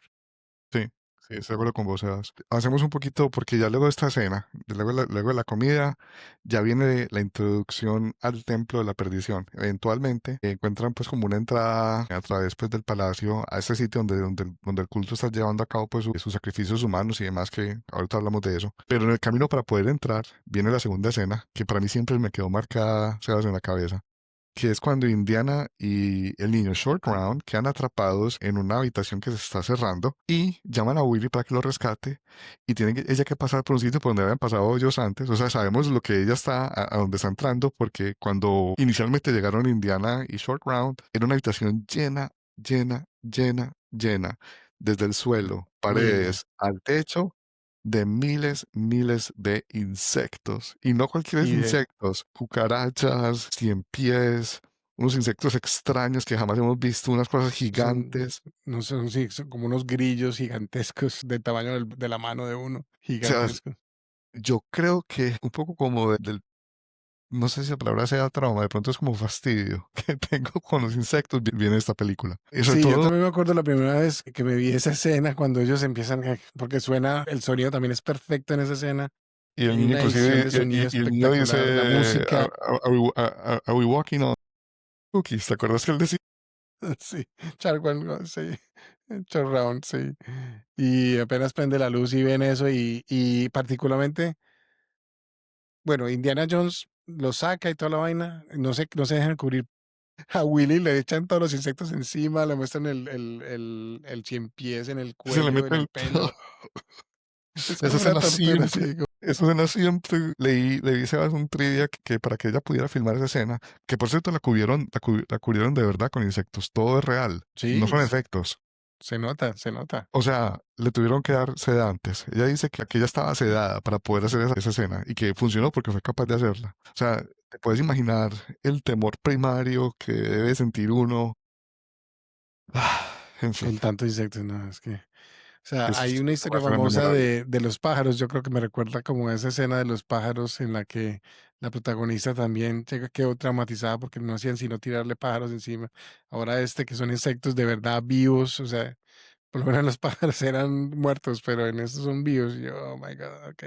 [SPEAKER 1] Sí, sí, estoy de acuerdo con vos, Sebas. Hacemos un poquito, porque ya luego de esta escena, luego de la comida, ya viene la introducción al templo de la perdición. Eventualmente encuentran pues como una entrada a través pues del palacio a este sitio donde el culto está llevando a cabo pues sus sacrificios humanos y demás, que ahorita hablamos de eso. Pero en el camino para poder entrar viene la segunda escena, que para mí siempre me quedó marcada, Sebas, en la cabeza, que es cuando Indiana y el niño Short Round quedan atrapados en una habitación que se está cerrando y llaman a Willy para que lo rescate y tiene ella que pasar por un sitio por donde habían pasado ellos antes. O sea, sabemos lo que ella está, a donde está entrando, porque cuando inicialmente llegaron Indiana y Short Round, era una habitación llena, llena, llena, llena, desde el suelo,
[SPEAKER 2] Uy,
[SPEAKER 1] paredes, al techo, de miles, miles de insectos. Y no cualquier
[SPEAKER 2] y de,
[SPEAKER 1] insectos, cucarachas, cien pies, unos insectos extraños que jamás hemos visto, unas cosas
[SPEAKER 2] son,
[SPEAKER 1] gigantes.
[SPEAKER 2] no sé, sí, son como unos grillos gigantescos del tamaño de la mano de uno,
[SPEAKER 1] O sea,
[SPEAKER 2] gigantescos.
[SPEAKER 1] yo creo que un poco como no sé si la palabra sea trauma, de pronto es como fastidio que tengo con los insectos, viene esta película. Y sobre
[SPEAKER 2] Sí, yo
[SPEAKER 1] todo,
[SPEAKER 2] también me acuerdo la primera vez que me vi esa escena cuando ellos empiezan, porque suena, el sonido también es perfecto en esa escena.
[SPEAKER 1] y el
[SPEAKER 2] Hay
[SPEAKER 1] niño
[SPEAKER 2] una edición
[SPEAKER 1] inclusive,
[SPEAKER 2] de sonido
[SPEAKER 1] y el niño dice,
[SPEAKER 2] espectacular, la música,
[SPEAKER 1] are we walking on cookies? ¿Te acuerdas que él decía?
[SPEAKER 2] sí, Charwan, sí, Round, sí. Y apenas prende la luz y ven eso y particularmente, bueno, Indiana Jones lo saca y toda la vaina, no se dejan cubrir. A Willy le echan todos los insectos encima, le muestran el cien pies en el
[SPEAKER 1] Se le
[SPEAKER 2] cuello, en
[SPEAKER 1] mete
[SPEAKER 2] el pelo. Es
[SPEAKER 1] esa
[SPEAKER 2] como una
[SPEAKER 1] escena
[SPEAKER 2] tortura,
[SPEAKER 1] siempre,
[SPEAKER 2] así.
[SPEAKER 1] esa escena siempre, leí Sebas un trivia que para que ella pudiera filmar esa escena, que por cierto la cubrieron de verdad con insectos, todo es real, no
[SPEAKER 2] Sí,
[SPEAKER 1] son efectos.
[SPEAKER 2] se nota, se nota.
[SPEAKER 1] O sea, le tuvieron que dar sedantes. Ella dice que ella estaba sedada para poder hacer esa escena y que funcionó porque fue capaz de hacerla. O sea, te puedes imaginar el temor primario que debe sentir uno. En fin,
[SPEAKER 2] Con tantos insectos, no, es que. O sea,
[SPEAKER 1] es
[SPEAKER 2] hay una historia
[SPEAKER 1] demasiado
[SPEAKER 2] famosa
[SPEAKER 1] memorable.
[SPEAKER 2] de los pájaros. Yo creo que me recuerda como a esa escena de los pájaros en la que la protagonista también quedó traumatizada porque no hacían sino tirarle pájaros encima. Ahora que son insectos de verdad vivos, o sea, por lo menos los pájaros eran muertos, pero en estos son vivos. Y yo, oh my God, ok.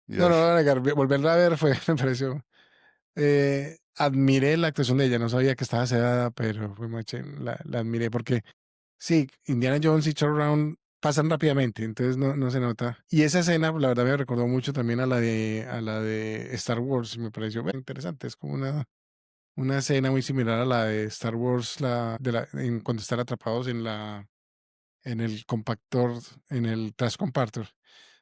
[SPEAKER 1] Y
[SPEAKER 2] No,
[SPEAKER 1] ay,
[SPEAKER 2] no, no, voy a negar, volverla a ver me pareció. Admiré la actuación de ella, no sabía que estaba sedada, pero fue muy chévere, la admiré porque sí, Indiana Jones y Short Round pasan rápidamente, entonces no se nota. Y esa escena, la verdad, me recordó mucho también a la de Star Wars, y me pareció bien interesante. Es como una escena muy similar a la de Star Wars, cuando están atrapados en el compactor, en el trash compactor.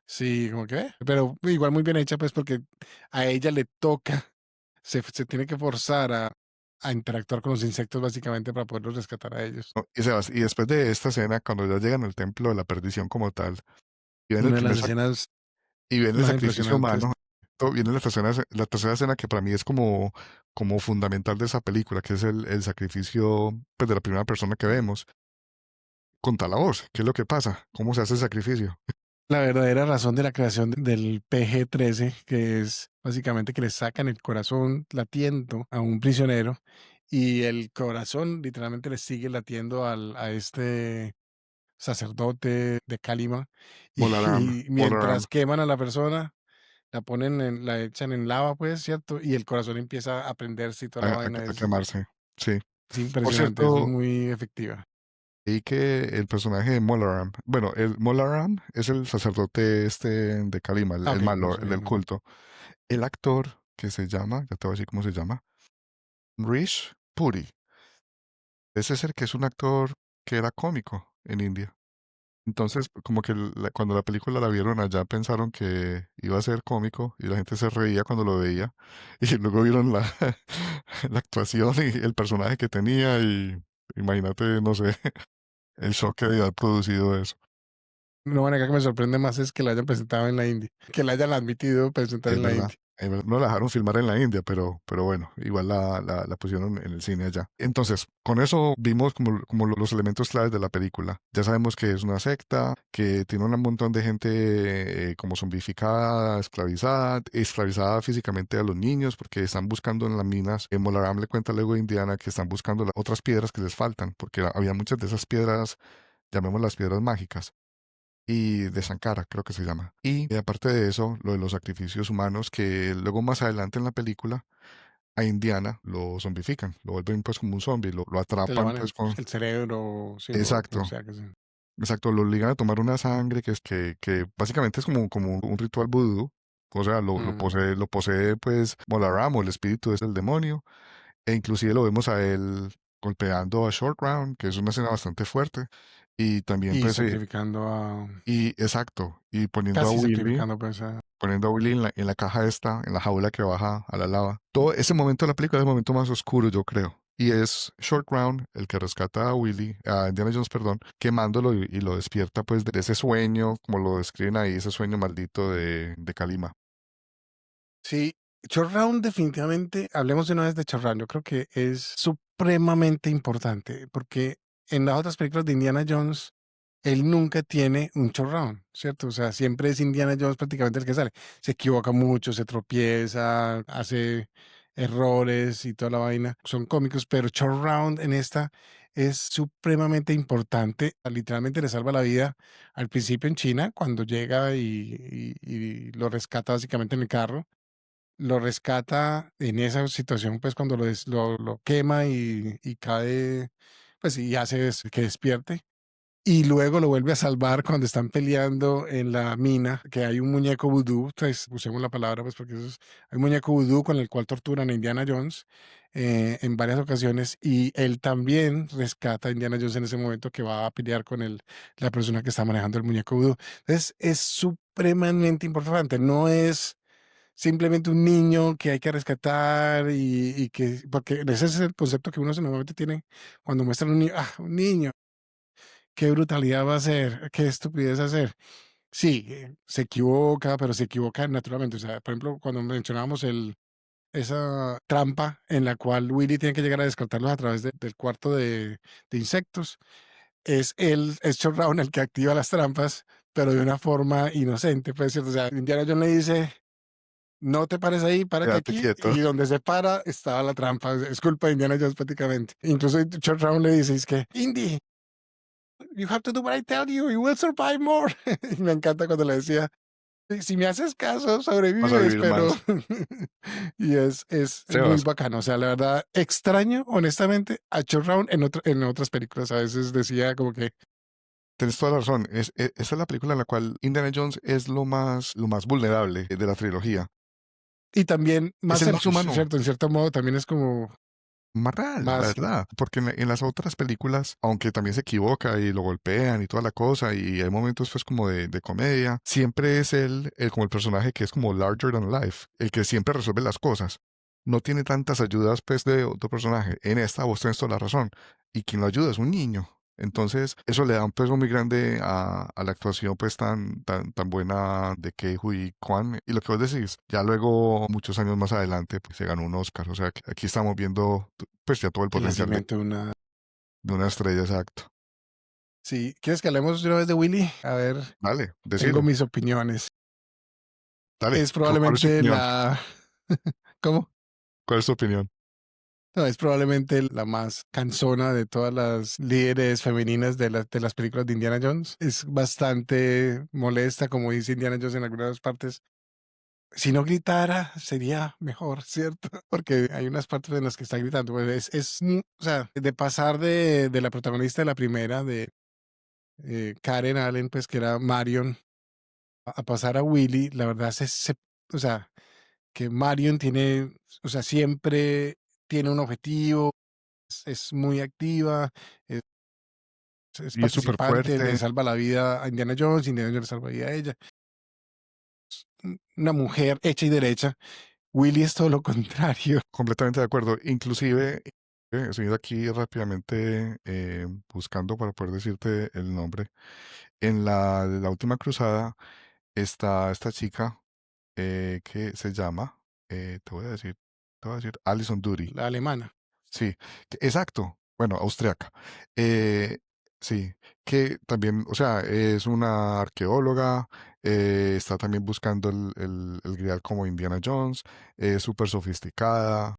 [SPEAKER 2] Sí, como que, pero igual muy bien hecha, pues, porque a ella le toca, se tiene que forzar a a interactuar con los insectos básicamente para poderlos rescatar a ellos.
[SPEAKER 1] ¿no? Y después de esta escena, cuando ya llegan al templo de la perdición como tal, y ven el
[SPEAKER 2] Una de
[SPEAKER 1] primer
[SPEAKER 2] las escenas
[SPEAKER 1] y ven el
[SPEAKER 2] más
[SPEAKER 1] sacrificio
[SPEAKER 2] impresionantes.
[SPEAKER 1] humano, viene la tercera escena que para mí es como fundamental de esa película, que es el sacrificio pues, de la primera persona que vemos. Conta la voz, ¿qué es lo que pasa? ¿Cómo se hace el sacrificio?
[SPEAKER 2] La verdadera razón de la creación del PG-13, que es básicamente que le sacan el corazón latiendo a un prisionero y el corazón literalmente le sigue latiendo a este sacerdote de Calima
[SPEAKER 1] Molaram,
[SPEAKER 2] y
[SPEAKER 1] Molaram.
[SPEAKER 2] mientras queman a la persona, la echan en lava, pues, ¿cierto? Y el corazón empieza a prenderse y toda
[SPEAKER 1] A,
[SPEAKER 2] la
[SPEAKER 1] a-
[SPEAKER 2] vaina
[SPEAKER 1] a quemarse. Sí.
[SPEAKER 2] es
[SPEAKER 1] Por
[SPEAKER 2] impresionante, es
[SPEAKER 1] cierto,
[SPEAKER 2] muy efectiva.
[SPEAKER 1] y que el personaje de Molaram, bueno, el Molaram es el sacerdote este de Kalima, el,
[SPEAKER 2] Ah,
[SPEAKER 1] el
[SPEAKER 2] ok, no
[SPEAKER 1] malo, el
[SPEAKER 2] sabía,
[SPEAKER 1] del
[SPEAKER 2] no.
[SPEAKER 1] culto. El actor que se llama, ya te voy a decir cómo se llama, Rish Puri. Ese es el que es un actor que era cómico en India. Entonces, como que cuando la película la vieron allá pensaron que iba a ser cómico y la gente se reía cuando lo veía. Y luego vieron la actuación y el personaje que tenía y imagínate, no sé, el shock que había producido eso.
[SPEAKER 2] No, bueno, acá que me sorprende más es que la hayan presentado en la India, que la hayan admitido presentar
[SPEAKER 1] Es
[SPEAKER 2] en la
[SPEAKER 1] verdad.
[SPEAKER 2] India.
[SPEAKER 1] No la dejaron filmar en la India, pero bueno, igual la pusieron en el cine allá. Entonces, con eso vimos como los elementos claves de la película. Ya sabemos que es una secta, que tiene un montón de gente como zombificada, esclavizada físicamente a los niños, porque están buscando en las minas. Molaram le cuenta luego a Indiana que están buscando las otras piedras que les faltan, porque había muchas de esas piedras, llamémoslas piedras mágicas y de Sankara, creo que se llama. Y aparte de eso, lo de los sacrificios humanos, que luego más adelante en la película, a Indiana lo zombifican, lo vuelven pues como un zombie, lo
[SPEAKER 2] Te
[SPEAKER 1] atrapan
[SPEAKER 2] lavan
[SPEAKER 1] pues con...
[SPEAKER 2] el cerebro, sí, lo, como
[SPEAKER 1] Exacto,
[SPEAKER 2] sea que sea.
[SPEAKER 1] exacto, lo obligan a tomar una sangre que básicamente es como un ritual vudú, o sea,
[SPEAKER 2] Mm.
[SPEAKER 1] lo posee pues Molaram o el espíritu es el demonio, e inclusive lo vemos a él golpeando a Short Round, que es una escena bastante fuerte, y también
[SPEAKER 2] Y
[SPEAKER 1] pues,
[SPEAKER 2] sacrificando a,
[SPEAKER 1] y exacto, y
[SPEAKER 2] casi sacrificando pues a...
[SPEAKER 1] poniendo a Willy en la caja esta, en la jaula que baja a la lava. Todo ese momento de la película es el momento más oscuro, yo creo. Y es Short Round el que rescata a Indiana Jones, perdón, quemándolo y lo despierta pues de ese sueño, como lo describen ahí, ese sueño maldito de Kalima.
[SPEAKER 2] Sí, Round definitivamente, hablemos de una vez de Round, yo creo que es supremamente importante porque en las otras películas de Indiana Jones, él nunca tiene un Round, ¿cierto? O sea, siempre es Indiana Jones prácticamente el que sale. Se equivoca mucho, se tropieza, hace errores y toda la vaina. Son cómicos, pero Round en esta es supremamente importante. Literalmente le salva la vida al principio en China cuando llega y lo rescata básicamente en el carro, lo rescata en esa situación, pues cuando lo quema y cae, pues y hace que despierte. Y luego lo vuelve a salvar cuando están peleando en la mina, que hay un muñeco vudú, pues usemos la palabra, pues porque hay un muñeco vudú con el cual torturan a Indiana Jones en varias ocasiones y él también rescata a Indiana Jones en ese momento que va a pelear con la persona que está manejando el muñeco vudú. Entonces es supremamente importante, no es simplemente un niño que hay que rescatar y que, porque ese es el concepto que uno normalmente tiene cuando muestran un niño, qué brutalidad va a ser, qué estupidez hacer. Sí, se equivoca, pero se equivoca naturalmente. O sea, por ejemplo, cuando mencionábamos esa trampa en la cual Willy tiene que llegar a descartarlos a través del cuarto de insectos, es Short Round el que activa las trampas, pero de una forma inocente, pues, ¿cierto? O sea, Indiana Jones le dice, no te pares ahí, párate
[SPEAKER 1] Quédate
[SPEAKER 2] aquí.
[SPEAKER 1] quieto.
[SPEAKER 2] Y donde se para estaba la trampa. Es culpa de Indiana Jones prácticamente. Incluso Short Round le dice, es que, Indy, you have to do what I tell you, you will survive more. Y me encanta cuando le decía, si me haces caso,
[SPEAKER 1] Vas a
[SPEAKER 2] sobrevives,
[SPEAKER 1] vivir
[SPEAKER 2] pero...
[SPEAKER 1] más.
[SPEAKER 2] y es muy
[SPEAKER 1] Sebas,
[SPEAKER 2] bacano. O sea, la verdad, extraño, honestamente, a Short Round en otras películas. A veces decía como que,
[SPEAKER 1] tienes toda la razón. Esa es la película en la cual Indiana Jones es lo más vulnerable de la trilogía.
[SPEAKER 2] y también
[SPEAKER 1] Es
[SPEAKER 2] más
[SPEAKER 1] el más
[SPEAKER 2] selfish,
[SPEAKER 1] humano.
[SPEAKER 2] ¿cierto? En cierto modo también es como
[SPEAKER 1] Más real, la
[SPEAKER 2] más...
[SPEAKER 1] verdad. Porque en las otras películas, aunque también se equivoca y lo golpean y toda la cosa, y hay momentos pues como de comedia, siempre es él como el personaje que es como larger than life, el que siempre resuelve las cosas. no tiene tantas ayudas pues de otro personaje. En esta vos tenés toda la razón. Y quien lo ayuda es un niño. Entonces, eso le da un peso muy grande a la actuación pues tan buena de Kei-Huy Kwan. Y lo que vos decís, ya luego, muchos años más adelante, pues se ganó un Oscar. O sea, que aquí estamos viendo pues ya todo el
[SPEAKER 2] El
[SPEAKER 1] potencial
[SPEAKER 2] nacimiento de una...
[SPEAKER 1] de una estrella, exacto.
[SPEAKER 2] Sí, ¿quieres que hablemos de una vez de Willy? A ver,
[SPEAKER 1] Dale,
[SPEAKER 2] tengo
[SPEAKER 1] decilo.
[SPEAKER 2] mis opiniones.
[SPEAKER 1] Dale,
[SPEAKER 2] Es
[SPEAKER 1] ¿cuál es tu
[SPEAKER 2] probablemente
[SPEAKER 1] opinión?
[SPEAKER 2] la... ¿Cómo?
[SPEAKER 1] ¿Cuál es tu opinión?
[SPEAKER 2] No, es probablemente la más cansona de todas las líderes femeninas de las películas de Indiana Jones. Es bastante molesta, como dice Indiana Jones en algunas partes. Si no gritara, sería mejor, ¿cierto? Porque hay unas partes en las que está gritando. Pues o sea, de pasar de la protagonista de la primera, de Karen Allen, pues que era Marion, a pasar a Willy, la verdad o sea, que Marion tiene, o sea, siempre tiene un objetivo, es muy activa, es
[SPEAKER 1] Y es súper
[SPEAKER 2] participante, le
[SPEAKER 1] fuerte,
[SPEAKER 2] salva la vida a Indiana Jones, Indiana Jones le salva la vida a ella. Una mujer hecha y derecha. Willy es todo lo contrario.
[SPEAKER 1] completamente de acuerdo. Inclusive, estoy aquí rápidamente buscando para poder decirte el nombre. En la última cruzada está esta chica que se llama, te voy a decir, Alison Doody.
[SPEAKER 2] La alemana.
[SPEAKER 1] Sí, exacto. Bueno, austriaca. Eh, sí, que también, o sea, es una arqueóloga, está también buscando el Grial como Indiana Jones, es súper sofisticada,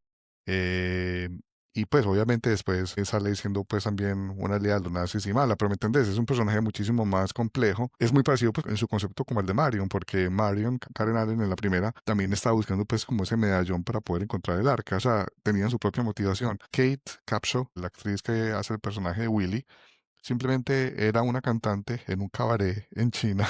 [SPEAKER 1] eh, y pues obviamente después sale siendo pues también una aliada de los nazis y mala, pero ¿me entendés? Es un personaje muchísimo más complejo. Es muy parecido pues en su concepto como el de Marion, porque Marion, Karen Allen en la primera, también estaba buscando pues como ese medallón para poder encontrar el arca, o sea, tenían su propia motivación. Kate Capshaw, la actriz que hace el personaje de Willy, simplemente era una cantante en un cabaret en China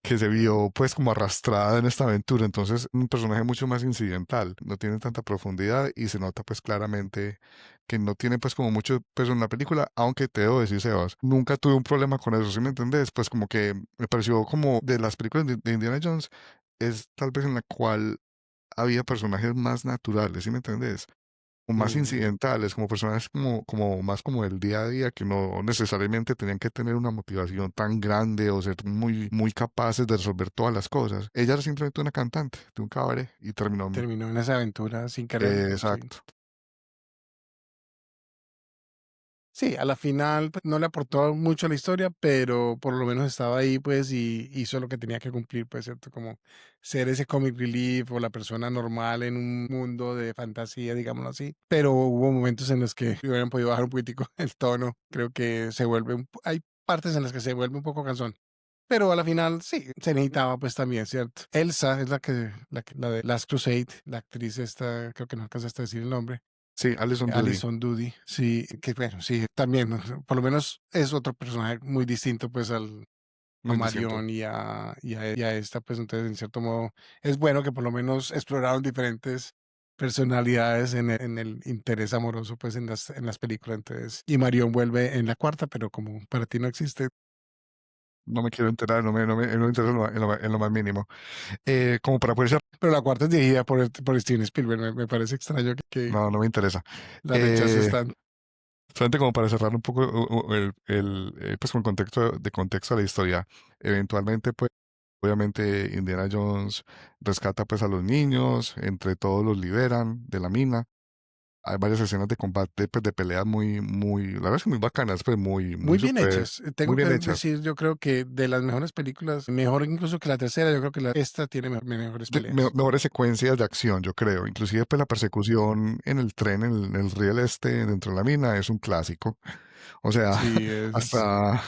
[SPEAKER 1] que se vio pues como arrastrada en esta aventura, entonces un personaje mucho más incidental, no tiene tanta profundidad y se nota pues claramente que no tiene pues como mucho peso en la película, aunque te debo decir, Sebas, nunca tuve un problema con eso, ¿sí me entendés? Pues como que me pareció como de las películas de Indiana Jones, es tal vez en la cual había personajes más naturales, ¿sí me entendés? O más
[SPEAKER 2] Ujú.
[SPEAKER 1] incidentales, como personajes como más como el día a día, que no necesariamente tenían que tener una motivación tan grande o ser muy capaces de resolver todas las cosas. Ella era simplemente una cantante de un cabaret y terminó.
[SPEAKER 2] Terminó en esa aventura sin quererlo, sí.
[SPEAKER 1] Exacto.
[SPEAKER 2] Sí, a la final pues, no le aportó mucho a la historia, pero por lo menos estaba ahí, pues, y hizo lo que tenía que cumplir, pues, ¿cierto? Como ser ese comic relief o la persona normal en un mundo de fantasía, digámoslo así. Pero hubo momentos en los que hubieran podido bajar un poquitico el tono. Creo que se vuelve, hay partes en las que se vuelve un poco cansón. Pero a la final sí, se necesitaba pues también, ¿cierto? Elsa es la de Last Crusade, la actriz esta, creo que no alcanzaste a decir el nombre.
[SPEAKER 1] Sí, Alison Doody,
[SPEAKER 2] Alison Doody, sí, que bueno, sí, también, o sea, por lo menos es otro personaje muy distinto pues a
[SPEAKER 1] muy distinto.
[SPEAKER 2] Marion y a esta, pues entonces en cierto modo es bueno que por lo menos exploraron diferentes personalidades en el interés amoroso pues en las películas, entonces, y Marion vuelve en la cuarta, pero como para ti no existe.
[SPEAKER 1] No me quiero enterar, no me interesa en lo más mínimo. Como para poder ser,
[SPEAKER 2] Pero la cuarta es dirigida por Steven Spielberg, me parece extraño que
[SPEAKER 1] no me interesa.
[SPEAKER 2] la rechaces
[SPEAKER 1] Eh,
[SPEAKER 2] tanto.
[SPEAKER 1] Solamente como para cerrar un poco pues con contexto de contexto a la historia. Eventualmente, pues, obviamente Indiana Jones rescata pues a los niños, entre todos los liberan de la mina. Hay varias escenas de combate, pues de peleas la verdad es que muy bacanas, pues
[SPEAKER 2] Muy
[SPEAKER 1] muy
[SPEAKER 2] bien
[SPEAKER 1] súper,
[SPEAKER 2] hechas.
[SPEAKER 1] muy
[SPEAKER 2] Tengo
[SPEAKER 1] bien
[SPEAKER 2] que
[SPEAKER 1] hechas.
[SPEAKER 2] decir, yo creo que de las mejores películas, mejor incluso que la tercera, yo creo que esta tiene mejores peleas.
[SPEAKER 1] Mejores secuencias de acción, yo creo. Inclusive pues la persecución en el tren, en el riel este, dentro de la mina, es un clásico. O sea,
[SPEAKER 2] Sí, es...
[SPEAKER 1] hasta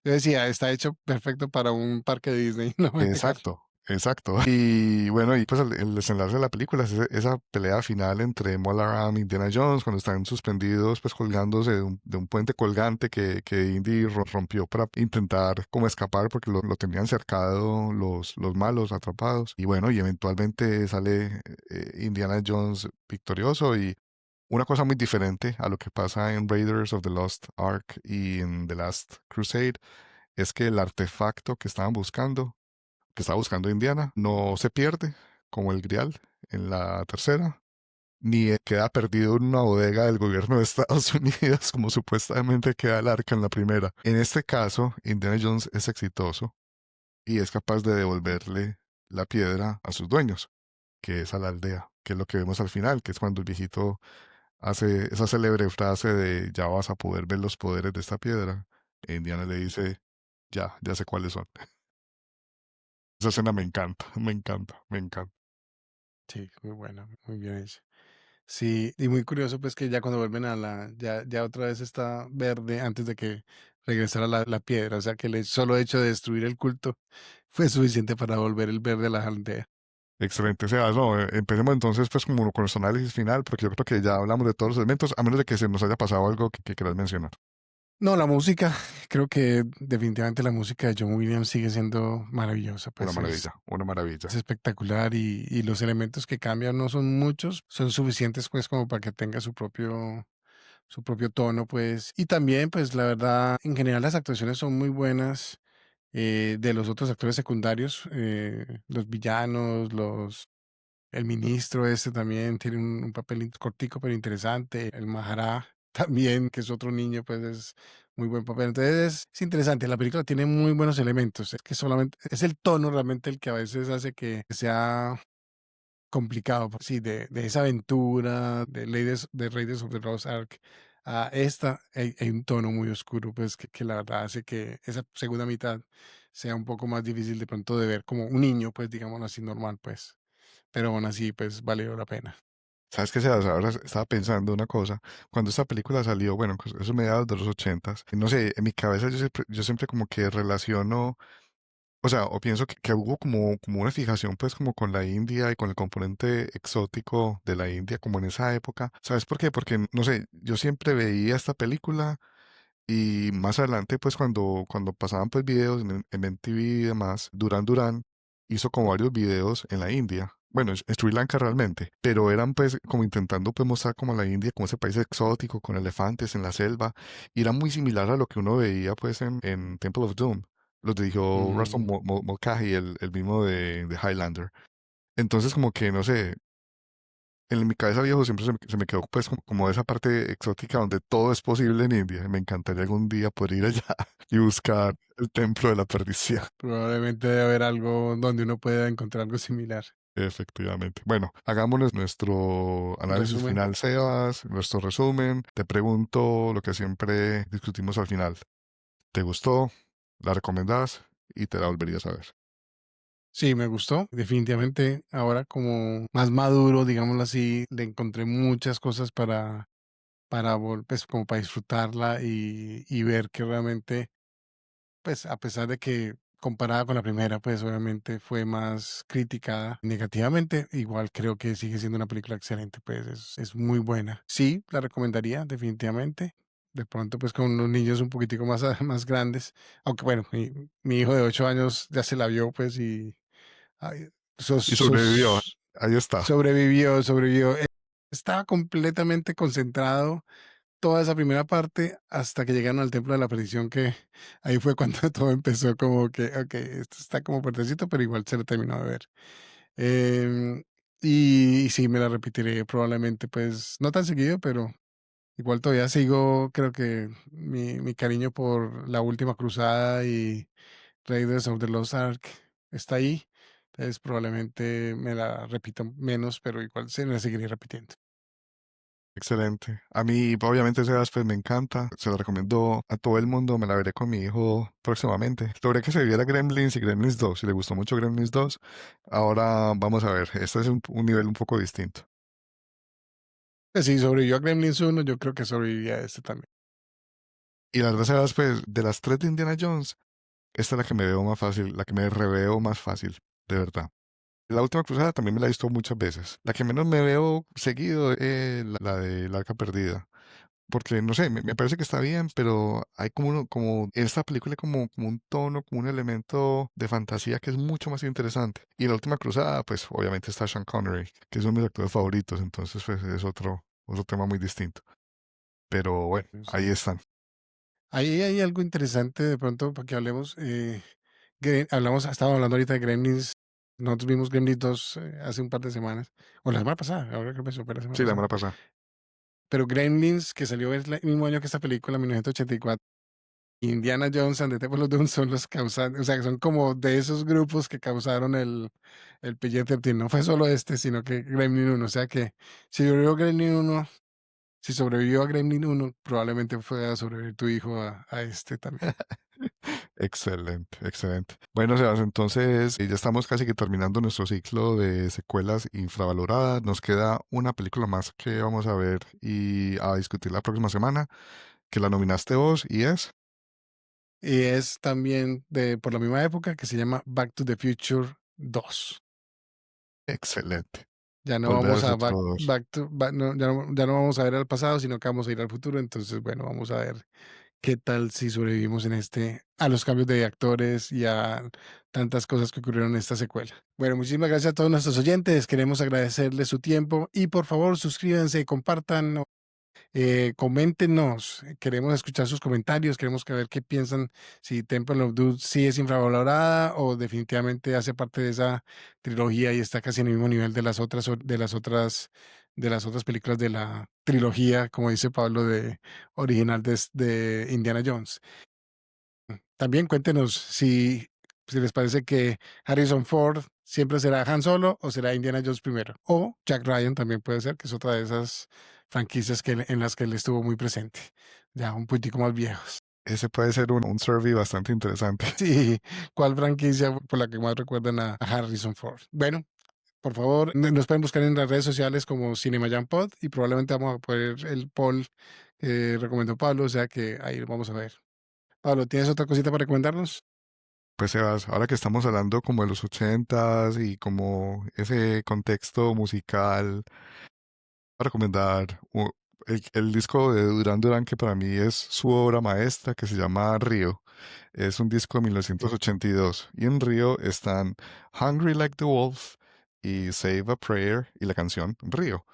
[SPEAKER 2] Yo decía, está hecho perfecto para un parque de Disney, no me negar.
[SPEAKER 1] exacto, exacto. Y bueno, y pues el desenlace de la película es esa pelea final entre Mola Ram y Indiana Jones cuando están suspendidos, pues colgándose de un puente colgante que Indy rompió para intentar como escapar porque lo tenían cercado los malos atrapados. Y bueno, y eventualmente sale Indiana Jones victorioso y una cosa muy diferente a lo que pasa en Raiders of the Lost Ark y en The Last Crusade es que el artefacto que estaban buscando que estaba buscando Indiana, no se pierde como el Grial. en la tercera, ni queda perdido en una bodega del gobierno de Estados Unidos como supuestamente queda el arca en la primera. En este caso, Indiana Jones es exitoso y es capaz de devolverle la piedra a sus dueños, que es a la aldea, que es lo que vemos al final, que es cuando el viejito hace esa célebre frase de ya vas a poder ver los poderes de esta piedra. E Indiana le dice, ya sé cuáles son. Esa escena me encanta, me encanta, me encanta.
[SPEAKER 2] Sí, muy buena, muy bien hecha. Sí, y muy curioso pues que ya cuando vuelven ya otra vez está verde antes de que regresara la piedra, o sea que el solo hecho de destruir el culto fue suficiente para volver el verde a la aldea.
[SPEAKER 1] Excelente, Sebas. No, empecemos entonces pues como con nuestro análisis final, porque yo creo que ya hablamos de todos los elementos, a menos de que se nos haya pasado algo que quieras mencionar.
[SPEAKER 2] No, la música, creo que definitivamente la música de John Williams sigue siendo maravillosa,
[SPEAKER 1] Una
[SPEAKER 2] pues
[SPEAKER 1] maravilla, una
[SPEAKER 2] es
[SPEAKER 1] maravilla.
[SPEAKER 2] espectacular y los elementos que cambian no son muchos, son suficientes pues como para que tenga su propio tono, pues. Y también, pues la verdad, en general las actuaciones son muy buenas de los otros actores secundarios, los villanos, el ministro este también tiene un papel cortico pero interesante, el Mahará también, que es otro niño, pues es muy buen papel. Entonces es interesante, la película tiene muy buenos elementos, es que solamente es el tono realmente el que a veces hace que sea complicado, pues sí, de esa aventura de Raiders of the Lost Ark a esta, hay un tono muy oscuro, pues que la verdad hace que esa segunda mitad sea un poco más difícil de pronto de ver como un niño, pues digámoslo así, normal, pues. Pero aún así, pues valió la pena.
[SPEAKER 1] ¿Sabes qué, Sebas? Ahora estaba pensando una cosa. Cuando esta película salió, bueno, pues eso mediados de los ochentas, no sé, en mi cabeza yo siempre como que relaciono, o sea, o pienso que hubo como una fijación pues como con la India y con el componente exótico de la India como en esa época. ¿Sabes por qué? Porque, no sé, yo siempre veía esta película y más adelante pues cuando pasaban pues videos en MTV y demás, Duran Duran hizo como varios videos en la India. Bueno, en Sri Lanka realmente, pero eran pues como intentando pues mostrar como la India como ese país exótico con elefantes en la selva y era muy similar a lo que uno veía pues en Temple of Doom. Los dirigió Russell
[SPEAKER 2] Ujú.
[SPEAKER 1] Mulcahy, el mismo de Highlander. Entonces como que no sé, en mi cabeza viejo siempre se me quedó pues como esa parte exótica donde todo es posible en India. Me encantaría algún día poder ir allá y buscar el templo de la perdición.
[SPEAKER 2] Probablemente debe haber algo donde uno pueda encontrar algo similar.
[SPEAKER 1] Efectivamente. Bueno, hagámonos nuestro análisis
[SPEAKER 2] Resumen.
[SPEAKER 1] final, Sebas, nuestro resumen. Te pregunto lo que siempre discutimos al final. ¿Te gustó? ¿La recomendás? Y te la volverías a ver.
[SPEAKER 2] Sí, me gustó. Definitivamente, ahora como más maduro, digámoslo así, le encontré muchas cosas pues como para disfrutarla y ver que realmente, pues a pesar de que comparada con la primera, pues obviamente fue más criticada negativamente, igual creo que sigue siendo una película excelente, pues es muy buena. Sí, la recomendaría definitivamente. De pronto, pues con unos niños un poquitico más, más grandes, aunque bueno, mi hijo de 8 años ya se la vio, pues y ay,
[SPEAKER 1] Y sobrevivió.
[SPEAKER 2] sos
[SPEAKER 1] Ahí está.
[SPEAKER 2] sobrevivió. Estaba completamente concentrado toda esa primera parte hasta que llegaron al templo de la perdición, que ahí fue cuando todo empezó como que, ok, esto está como fuertecito, pero igual se lo terminó de ver. Em, y sí, me la repetiré probablemente, pues no tan seguido, pero igual todavía sigo, creo que mi cariño por La Última Cruzada y Raiders of the Lost Ark está ahí. Entonces probablemente me la repito menos, pero igual se me la seguiré repitiendo.
[SPEAKER 1] Excelente. A mí, obviamente, Sebas, pues me encanta. Se lo recomiendo a todo el mundo. Me la veré con mi hijo próximamente. Logré que se viera Gremlins y Gremlins 2. Si le gustó mucho Gremlins 2, ahora vamos a ver. Este es un nivel un poco distinto.
[SPEAKER 2] Pues sí, sobrevivió a Gremlins 1, yo creo que sobreviviría a este también.
[SPEAKER 1] Y la verdad, Sebas, pues de las tres de Indiana Jones, esta es la que me veo más fácil, la que me reveo más fácil, de verdad. La última cruzada también me la he visto muchas veces. La que menos me veo seguido es la de la Arca Perdida. Porque, no sé, me parece que está bien, pero hay como en esta película hay como un tono, como un elemento de fantasía que es mucho más interesante. Y en la última cruzada, pues obviamente está Sean Connery, que es uno de mis actores favoritos, entonces pues es otro tema muy distinto. Pero bueno, ahí
[SPEAKER 2] Sí.
[SPEAKER 1] están.
[SPEAKER 2] Ahí hay algo interesante de pronto para que hablemos. Estamos hablando ahorita de Gremlins. Nosotros vimos Gremlins 2 hace un par de semanas, o la semana pasada, ahora que pensó, fue la semana
[SPEAKER 1] Sí, la
[SPEAKER 2] pasada.
[SPEAKER 1] semana pasada.
[SPEAKER 2] Pero Gremlins, que salió el mismo año que esta película, 1984, Indiana Jones and the Temple of Doom son los causantes, o sea, que son como de esos grupos que causaron el PG-13. No fue solo este, sino que Gremlin 1. O sea que si sobrevivió Gremlin 1, si sobrevivió a Gremlin 1, probablemente pueda sobrevivir tu hijo a este también.
[SPEAKER 1] Excelente, excelente. Bueno, Sebas, entonces ya estamos casi que terminando nuestro ciclo de secuelas infravaloradas. Nos queda una película más que vamos a ver y a discutir la próxima semana, que la nominaste vos y es
[SPEAKER 2] Y es también por la misma época, que se llama Back to the Future 2.
[SPEAKER 1] excelente.
[SPEAKER 2] Ya no
[SPEAKER 1] Volver al
[SPEAKER 2] vamos a
[SPEAKER 1] futuro 2.
[SPEAKER 2] ya no vamos a ver al pasado, sino que vamos a ir al futuro. Entonces, bueno, vamos a ver qué tal si sobrevivimos a los cambios de actores y a tantas cosas que ocurrieron en esta secuela. Bueno, muchísimas gracias a todos nuestros oyentes. Queremos agradecerles su tiempo y por favor suscríbanse, compartan, coméntenos. Queremos escuchar sus comentarios, queremos ver qué piensan, si Temple of Doom sí es infravalorada o definitivamente hace parte de esa trilogía y está casi en el mismo nivel de las otras, de las otras películas de la trilogía, como dice Pablo, de original de Indiana Jones. También cuéntenos si les parece que Harrison Ford siempre será Han Solo o será Indiana Jones primero. O Jack Ryan también puede ser, que es otra de esas franquicias en las que él estuvo muy presente. Ya un poquitico más viejos.
[SPEAKER 1] Ese puede ser un survey bastante interesante.
[SPEAKER 2] Sí, ¿cuál franquicia por la que más recuerdan a Harrison Ford? Bueno, por favor, nos pueden buscar en las redes sociales como Cinema Jam Pod y probablemente vamos a poner el poll que recomendó Pablo, o sea que ahí lo vamos a ver. Pablo, ¿tienes otra cosita para recomendarnos?
[SPEAKER 1] Pues Sebas, ahora que estamos hablando como de los ochentas y como ese contexto musical, a recomendar el disco de Duran Duran que para mí es su obra maestra que se llama Río. Es un disco de
[SPEAKER 2] Ok.
[SPEAKER 1] 1982 y en Río están Hungry Like the Wolf y Save a Prayer y la canción Río.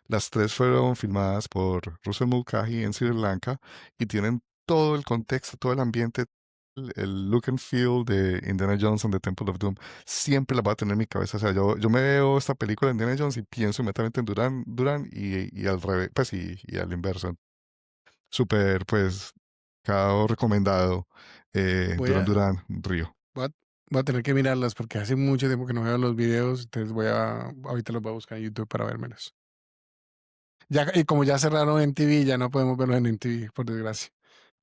[SPEAKER 1] Las tres fueron filmadas por Russell Mulcahy en Sri Lanka y tienen todo el contexto, todo el ambiente, el look and feel de Indiana Jones and the Temple of Doom. Siempre la va a tener en mi cabeza. O sea, yo me veo esta película de Indiana Jones y pienso inmediatamente en Duran y al revés, pues y al inverso. Súper, pues, cada recomendado.
[SPEAKER 2] Voy
[SPEAKER 1] Duran
[SPEAKER 2] a,
[SPEAKER 1] Duran, Río.
[SPEAKER 2] voy a, voy a tener que mirarlas porque hace mucho tiempo que no veo los videos, entonces ahorita los voy a buscar en YouTube para vérmelos. Ya, y como ya cerraron en TV, ya no podemos verlos en MTV, por desgracia.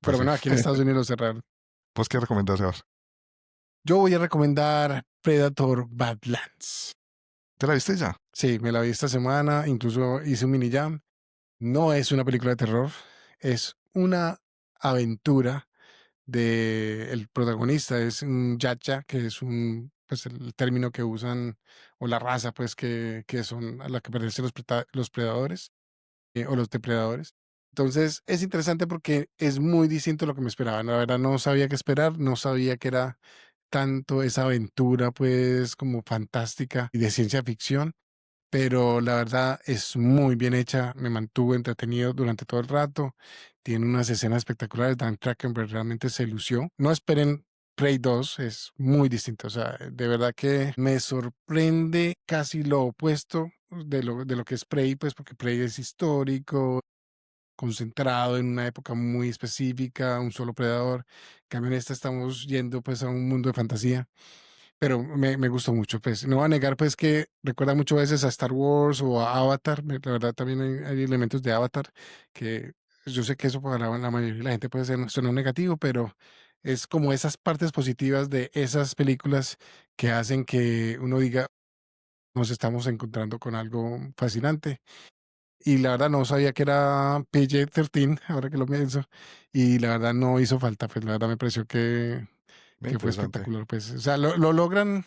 [SPEAKER 2] Pero
[SPEAKER 1] Pues sí.
[SPEAKER 2] bueno, aquí en Estados Unidos los cerraron.
[SPEAKER 1] ¿Vos qué recomendás, Sebas?
[SPEAKER 2] Yo voy a recomendar Predator Badlands.
[SPEAKER 1] ¿Te la viste ya?
[SPEAKER 2] Sí, me la vi esta semana, incluso hice un mini jam. No es una película de terror, es una aventura de el protagonista, es un yacha, que es pues el término que usan, o la raza, pues, que son a la que pertenecen los predadores, o los depredadores. Entonces, es interesante porque es muy distinto a lo que me esperaba. La verdad, no sabía qué esperar, no sabía que era tanto esa aventura, pues, como fantástica y de ciencia ficción, pero la verdad es muy bien hecha, me mantuvo entretenido durante todo el rato, tiene unas escenas espectaculares, Dan Trachtenberg realmente se lució. No esperen Prey 2, es muy distinto, o sea, de verdad que me sorprende casi lo opuesto de lo que es Prey, pues porque Prey es histórico, concentrado en una época muy específica, un solo predador. En cambio, en esta estamos yendo pues a un mundo de fantasía, pero me gustó mucho, pues. No voy a negar, pues, que recuerda muchas veces a Star Wars o a Avatar. La verdad, también hay elementos de Avatar que yo sé que eso para la mayoría de la gente puede ser suena negativo, pero es como esas partes positivas de esas películas que hacen que uno diga, nos estamos encontrando con algo fascinante. Y la verdad no sabía que era PG-13, ahora que lo pienso. Y la verdad no hizo falta, pues la verdad me pareció
[SPEAKER 1] Muy
[SPEAKER 2] que fue
[SPEAKER 1] interesante.
[SPEAKER 2] espectacular, pues. O sea, lo logran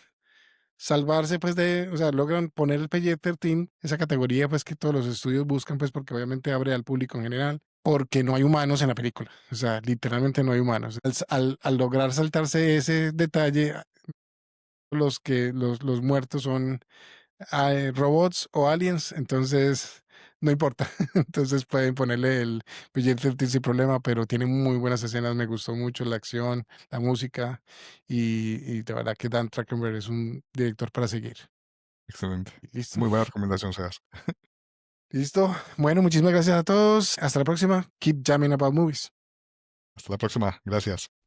[SPEAKER 2] salvarse, pues, o sea, logran poner el PG-13, esa categoría, pues, que todos los estudios buscan, pues, porque obviamente abre al público en general, porque no hay humanos en la película. O sea, literalmente no hay humanos. Al lograr saltarse ese detalle, los muertos son robots o aliens, entonces no importa. Entonces pueden ponerle el PG-13 sin problema, pero tiene muy buenas escenas. Me gustó mucho la acción, la música y de verdad que Dan Trachtenberg es un director para seguir.
[SPEAKER 1] Excelente.
[SPEAKER 2] ¿Listo?
[SPEAKER 1] Muy buena recomendación, Sebas.
[SPEAKER 2] ¿Listo? Bueno, muchísimas gracias a todos. Hasta la próxima. Keep jamming about movies.
[SPEAKER 1] Hasta la próxima. Gracias.